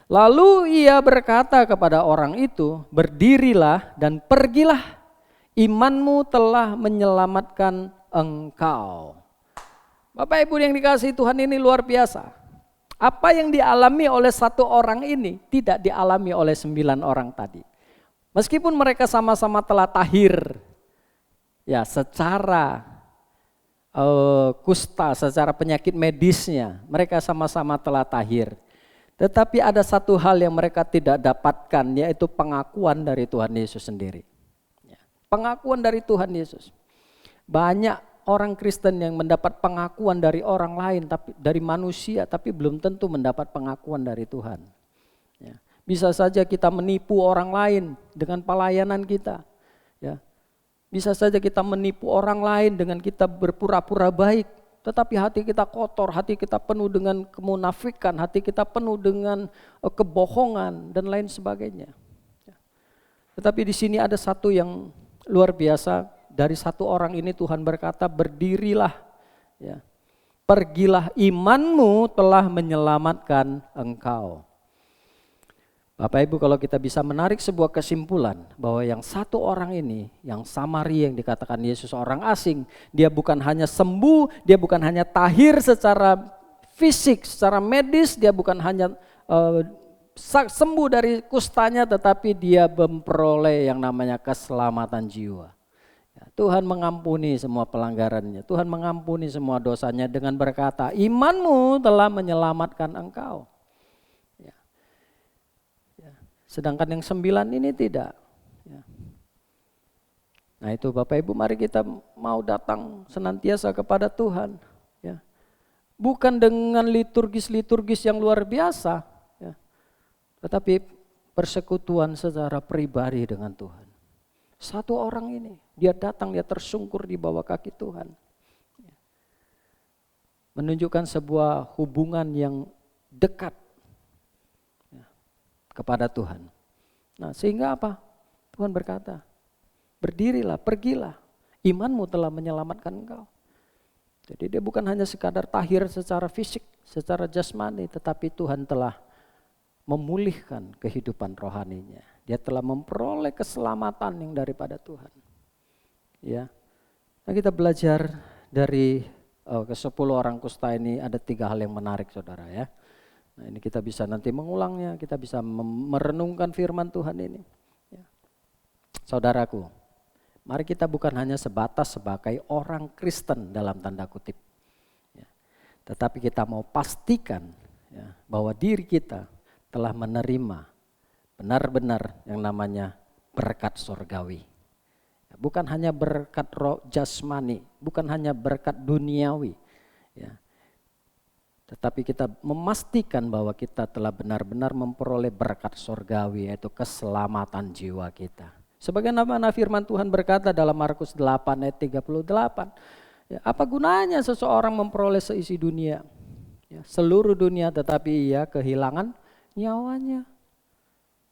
Lalu ia berkata kepada orang itu, berdirilah dan pergilah, imanmu telah menyelamatkan engkau. Bapak Ibu yang dikasihi Tuhan, ini luar biasa. Apa yang dialami oleh satu orang ini tidak dialami oleh 9 orang tadi. Meskipun mereka sama-sama telah tahir ya secara kusta, secara penyakit medisnya, mereka sama-sama telah tahir. Tetapi ada satu hal yang mereka tidak dapatkan, yaitu pengakuan dari Tuhan Yesus sendiri. Pengakuan dari Tuhan Yesus. Banyak orang Kristen yang mendapat pengakuan dari orang lain, tapi dari manusia, tapi belum tentu mendapat pengakuan dari Tuhan. Ya. Bisa saja kita menipu orang lain dengan pelayanan kita. Ya. Bisa saja kita menipu orang lain dengan kita berpura-pura baik, tetapi hati kita kotor, hati kita penuh dengan kemunafikan, hati kita penuh dengan kebohongan dan lain sebagainya. Ya. Tetapi di sini ada satu yang luar biasa. Dari satu orang ini Tuhan berkata, berdirilah, ya, pergilah, imanmu telah menyelamatkan engkau. Bapak Ibu, kalau kita bisa menarik sebuah kesimpulan bahwa yang satu orang ini, yang Samaria yang dikatakan Yesus orang asing, dia bukan hanya sembuh, dia bukan hanya tahir secara fisik, secara medis, dia bukan hanya sembuh dari kustanya, tetapi dia memperoleh yang namanya keselamatan jiwa. Tuhan mengampuni semua pelanggarannya. Tuhan mengampuni semua dosanya dengan berkata, imanmu telah menyelamatkan engkau. Ya. Ya. Sedangkan yang 9 ini tidak. Ya. Nah itu Bapak Ibu, mari kita mau datang senantiasa kepada Tuhan. Ya. Bukan dengan liturgis-liturgis yang luar biasa. Ya. Tetapi persekutuan secara pribadi dengan Tuhan. Satu orang ini, dia datang, dia tersungkur di bawah kaki Tuhan. Menunjukkan sebuah hubungan yang dekat kepada Tuhan. Nah sehingga apa? Tuhan berkata, berdirilah, pergilah, imanmu telah menyelamatkan engkau. Jadi dia bukan hanya sekadar tahir secara fisik, secara jasmani, tetapi Tuhan telah memulihkan kehidupan rohaninya. Dia telah memperoleh keselamatan yang daripada Tuhan. Ya. Nah, kita belajar dari ke-10 orang kusta ini ada 3 hal yang menarik saudara ya. Nah, ini kita bisa nanti mengulangnya, kita bisa merenungkan firman Tuhan ini. Ya. Saudaraku, mari kita bukan hanya sebatas sebagai orang Kristen dalam tanda kutip. Ya. Tetapi kita mau pastikan ya, bahwa diri kita telah menerima benar-benar yang namanya berkat surgawi. Bukan hanya berkat roh jasmani, bukan hanya berkat duniawi. Ya. Tetapi kita memastikan bahwa kita telah benar-benar memperoleh berkat surgawi, yaitu keselamatan jiwa kita. Sebagaimana firman Tuhan berkata dalam Markus 8 ayat 38. Ya, apa gunanya seseorang memperoleh seisi dunia? Ya, seluruh dunia tetapi ia kehilangan nyawanya.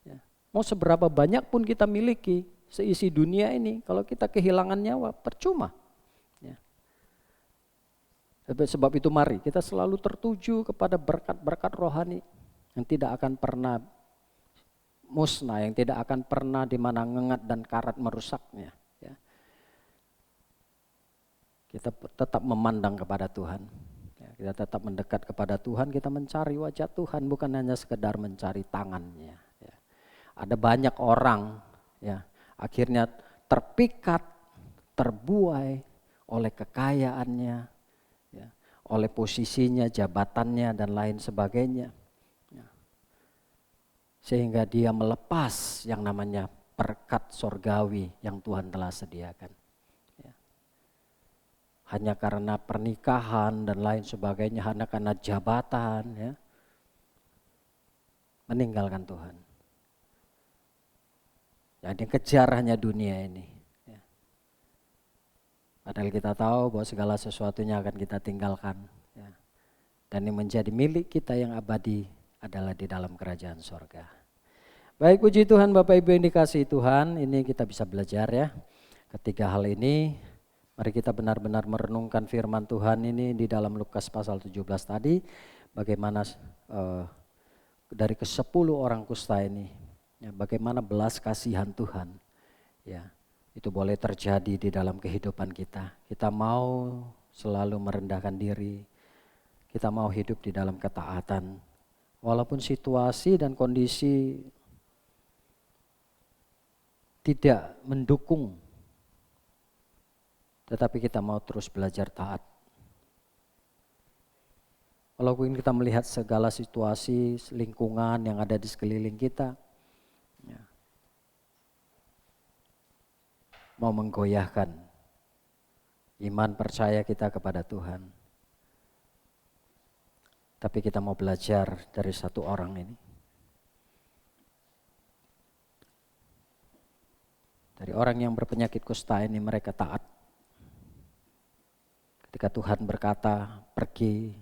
Ya. Mau seberapa banyak pun kita miliki seisi dunia ini, kalau kita kehilangan nyawa, percuma. Ya. Sebab itu mari kita selalu tertuju kepada berkat-berkat rohani yang tidak akan pernah musnah, yang tidak akan pernah di mana ngengat dan karat merusaknya. Ya. Kita tetap memandang kepada Tuhan. Ya, kita tetap mendekat kepada Tuhan, kita mencari wajah Tuhan, bukan hanya sekedar mencari tangannya. Ya. Ada banyak orang ya, akhirnya terpikat, terbuai oleh kekayaannya, ya, oleh posisinya, jabatannya, dan lain sebagainya. Ya. Sehingga dia melepas yang namanya berkat surgawi yang Tuhan telah sediakan. Ya. Hanya karena pernikahan dan lain sebagainya, hanya karena jabatan, ya, meninggalkan Tuhan. Jadi kejar hanya dunia ini. Ya. Padahal kita tahu bahwa segala sesuatunya akan kita tinggalkan. Ya. Dan yang menjadi milik kita yang abadi adalah di dalam kerajaan sorga. Baik, puji Tuhan Bapak Ibu yang dikasihi Tuhan, ini kita bisa belajar ya. Ketiga hal ini, mari kita benar-benar merenungkan firman Tuhan ini di dalam Lukas pasal 17 tadi. Bagaimana dari ke-10 orang kusta ini. Ya, bagaimana belas kasihan Tuhan, ya itu boleh terjadi di dalam kehidupan kita. Kita mau selalu merendahkan diri, kita mau hidup di dalam ketaatan, walaupun situasi dan kondisi tidak mendukung, tetapi kita mau terus belajar taat. Walaupun kita melihat segala situasi, lingkungan yang ada di sekeliling kita, ya, mau menggoyahkan iman percaya kita kepada Tuhan. Tapi kita mau belajar dari satu orang ini. Dari orang yang berpenyakit kusta ini, mereka taat. Ketika Tuhan berkata, pergi,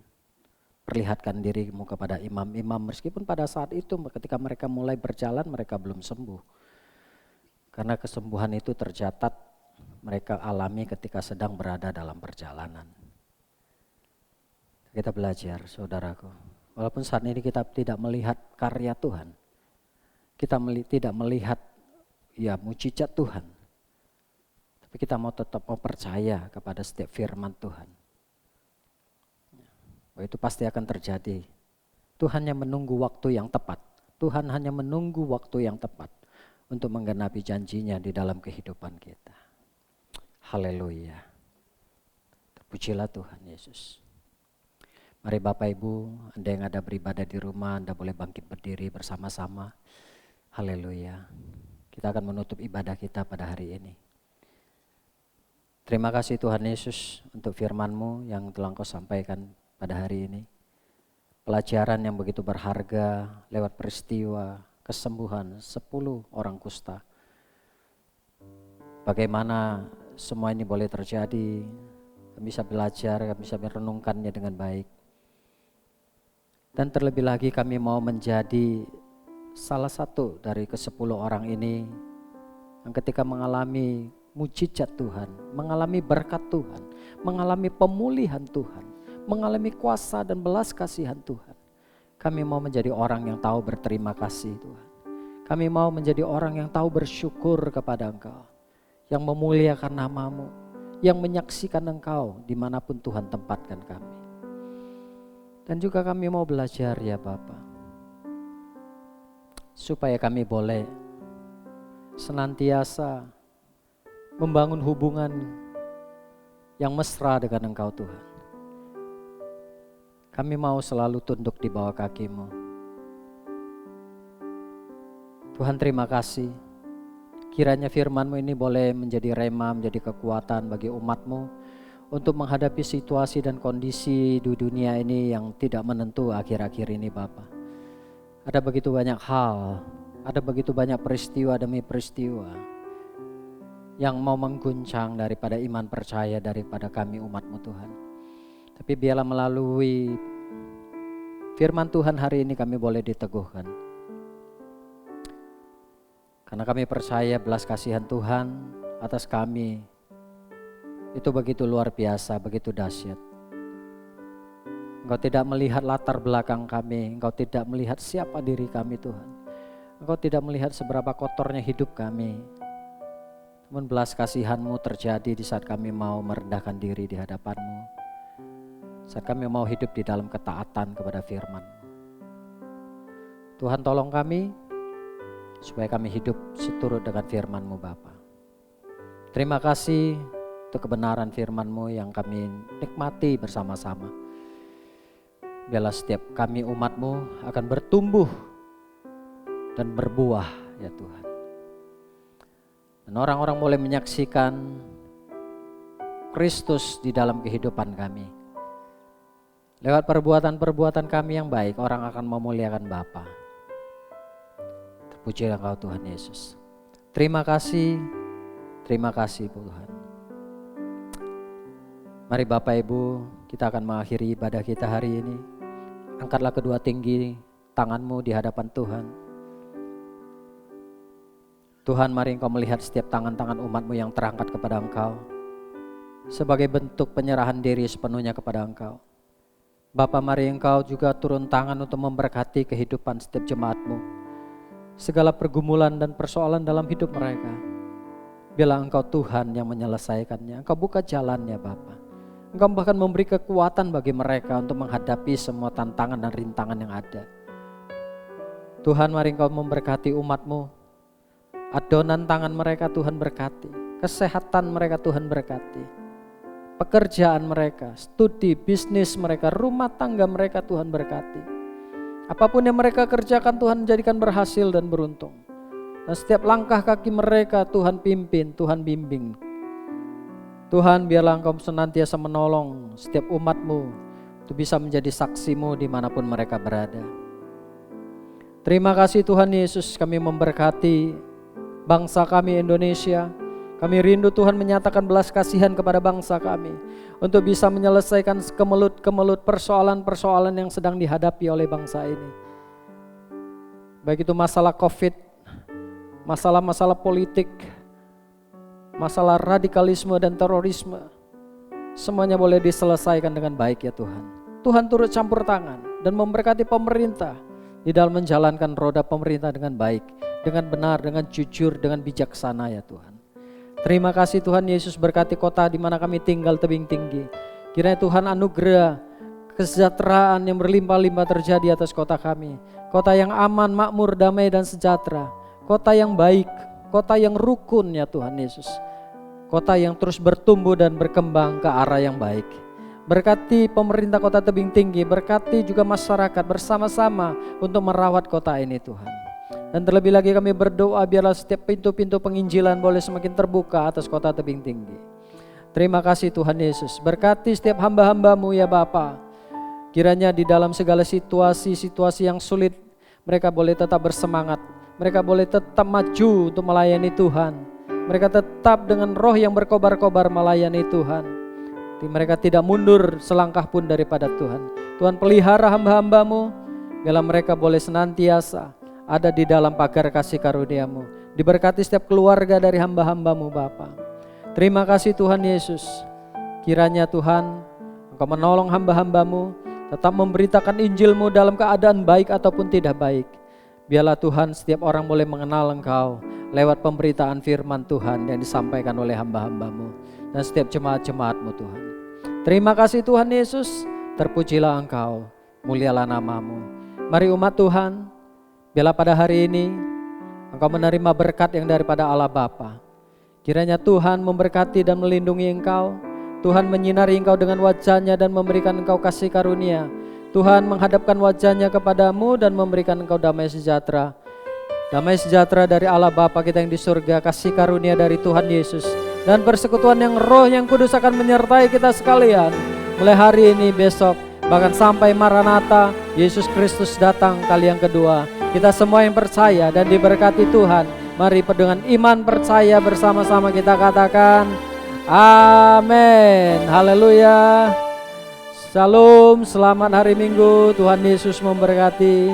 perlihatkan dirimu kepada imam-imam, meskipun pada saat itu ketika mereka mulai berjalan mereka belum sembuh. Karena kesembuhan itu tercatat mereka alami ketika sedang berada dalam perjalanan. Kita belajar saudaraku, walaupun saat ini kita tidak melihat karya Tuhan, kita tidak melihat ya mujizat Tuhan, tapi kita mau tetap mau percaya kepada setiap firman Tuhan. Itu pasti akan terjadi. Tuhan hanya menunggu waktu yang tepat. Tuhan hanya menunggu waktu yang tepat untuk menggenapi janjinya di dalam kehidupan kita. Haleluya. Terpujilah Tuhan Yesus. Mari Bapak Ibu, Anda yang ada beribadah di rumah, Anda boleh bangkit berdiri bersama-sama. Haleluya. Kita akan menutup ibadah kita pada hari ini. Terima kasih Tuhan Yesus untuk firman-Mu yang telah Engkau sampaikan pada hari ini. Pelajaran yang begitu berharga lewat peristiwa kesembuhan 10 orang kusta. Bagaimana semua ini boleh terjadi, kami bisa belajar, kami bisa merenungkannya dengan baik. Dan terlebih lagi kami mau menjadi salah satu dari ke-10 orang ini yang ketika mengalami mujizat Tuhan, mengalami berkat Tuhan, mengalami pemulihan Tuhan, mengalami kuasa dan belas kasihan Tuhan. Kami mau menjadi orang yang tahu berterima kasih Tuhan. Kami mau menjadi orang yang tahu bersyukur kepada Engkau, yang memuliakan nama-Mu, yang menyaksikan Engkau dimanapun Tuhan tempatkan kami. Dan juga kami mau belajar ya Bapa, supaya kami boleh senantiasa membangun hubungan yang mesra dengan Engkau Tuhan. Kami mau selalu tunduk di bawah kaki-Mu. Tuhan terima kasih Kiranya firman-Mu ini boleh menjadi rema, menjadi kekuatan bagi umat-Mu untuk menghadapi situasi dan kondisi di dunia ini yang tidak menentu akhir-akhir ini Bapa. Ada begitu banyak hal, ada begitu banyak peristiwa demi peristiwa yang mau mengguncang daripada iman percaya daripada kami umat-Mu Tuhan. Tapi biarlah melalui firman Tuhan hari ini kami boleh diteguhkan. Karena kami percaya belas kasihan Tuhan atas kami itu begitu luar biasa, begitu dahsyat. Engkau tidak melihat latar belakang kami, Engkau tidak melihat siapa diri kami Tuhan. Engkau tidak melihat seberapa kotornya hidup kami. Namun belas kasihan-Mu terjadi di saat kami mau merendahkan diri di hadapan-Mu. Saat kami mau hidup di dalam ketaatan kepada firman. Tuhan tolong kami supaya kami hidup seturut dengan firman-Mu Bapa. Terima kasih untuk kebenaran firman-Mu yang kami nikmati bersama-sama. Biarlah setiap kami umat-Mu akan bertumbuh dan berbuah ya Tuhan. Dan orang-orang boleh menyaksikan Kristus di dalam kehidupan kami. Lewat perbuatan-perbuatan kami yang baik, orang akan memuliakan Bapa. Terpujilah Engkau Tuhan Yesus. Terima kasih Tuhan. Mari Bapak Ibu, kita akan mengakhiri ibadah kita hari ini. Angkatlah kedua tinggi tangan-Mu di hadapan Tuhan. Tuhan, mari Engkau melihat setiap tangan-tangan umat-Mu yang terangkat kepada Engkau. Sebagai bentuk penyerahan diri sepenuhnya kepada Engkau. Bapa, mari Engkau juga turun tangan untuk memberkati kehidupan setiap jemaat-Mu. Segala pergumulan dan persoalan dalam hidup mereka. Biarlah Engkau Tuhan yang menyelesaikannya. Engkau buka jalannya Bapa. Engkau bahkan memberi kekuatan bagi mereka untuk menghadapi semua tantangan dan rintangan yang ada. Tuhan, mari Engkau memberkati umat-Mu. Adonan tangan mereka Tuhan berkati. Kesehatan mereka Tuhan berkati. Pekerjaan mereka, studi, bisnis mereka, rumah tangga mereka Tuhan berkati. Apapun yang mereka kerjakan Tuhan jadikan berhasil dan beruntung. Dan setiap langkah kaki mereka Tuhan pimpin, Tuhan bimbing. Tuhan, biarlah Engkau senantiasa menolong setiap umat-Mu untuk bisa menjadi saksi-Mu dimanapun mereka berada. Terima kasih Tuhan Yesus, kami memberkati bangsa kami Indonesia. Kami rindu Tuhan menyatakan belas kasihan kepada bangsa kami untuk bisa menyelesaikan kemelut-kemelut persoalan-persoalan yang sedang dihadapi oleh bangsa ini. Baik itu masalah COVID, masalah-masalah politik, masalah radikalisme dan terorisme. Semuanya boleh diselesaikan dengan baik ya Tuhan. Tuhan turut campur tangan dan memberkati pemerintah di dalam menjalankan roda pemerintah dengan baik, dengan benar, dengan jujur, dengan bijaksana ya Tuhan. Terima kasih Tuhan Yesus, berkati kota di mana kami tinggal tebing tinggi. Kiranya Tuhan anugerah kesejahteraan yang berlimpah-limpah terjadi atas kota kami. Kota yang aman, makmur, damai dan sejahtera. Kota yang baik, kota yang rukun ya Tuhan Yesus. Kota yang terus bertumbuh dan berkembang ke arah yang baik. Berkati pemerintah kota tebing tinggi, berkati juga masyarakat bersama-sama untuk merawat kota ini Tuhan. Dan terlebih lagi kami berdoa biarlah setiap pintu-pintu penginjilan boleh semakin terbuka atas kota tebing tinggi. Terima kasih Tuhan Yesus. Berkati setiap hamba-hamba-Mu ya Bapa. Kiranya di dalam segala situasi-situasi yang sulit mereka boleh tetap bersemangat. Mereka boleh tetap maju untuk melayani Tuhan. Mereka tetap dengan roh yang berkobar-kobar melayani Tuhan. Mereka tidak mundur selangkah pun daripada Tuhan. Tuhan pelihara hamba-hamba-Mu. Biarlah mereka boleh senantiasa ada di dalam pagar kasih karunia-Mu. Diberkati setiap keluarga dari hamba-hamba-Mu Bapa. Terima kasih Tuhan Yesus. Kiranya Tuhan Engkau menolong hamba-hamba-Mu tetap memberitakan Injil-Mu dalam keadaan baik ataupun tidak baik. Biarlah Tuhan setiap orang boleh mengenal Engkau lewat pemberitaan firman Tuhan yang disampaikan oleh hamba-hamba-Mu dan setiap jemaat-jemaat-Mu Tuhan. Terima kasih Tuhan Yesus. Terpujilah Engkau, mulialah nama-Mu. Mari umat Tuhan, biarlah pada hari ini Engkau menerima berkat yang daripada Allah Bapa. Kiranya Tuhan memberkati dan melindungi Engkau. Tuhan menyinari Engkau dengan wajah-Nya dan memberikan Engkau kasih karunia. Tuhan menghadapkan wajah-Nya kepadamu dan memberikan Engkau damai sejahtera. Damai sejahtera dari Allah Bapa kita yang di surga, kasih karunia dari Tuhan Yesus, dan persekutuan yang Roh yang Kudus akan menyertai kita sekalian mulai hari ini, besok, bahkan sampai Maranatha, Yesus Kristus datang kali yang kedua. Kita semua yang percaya dan diberkati Tuhan, mari dengan iman percaya bersama-sama kita katakan amin. Haleluya. Shalom, selamat hari Minggu. Tuhan Yesus memberkati.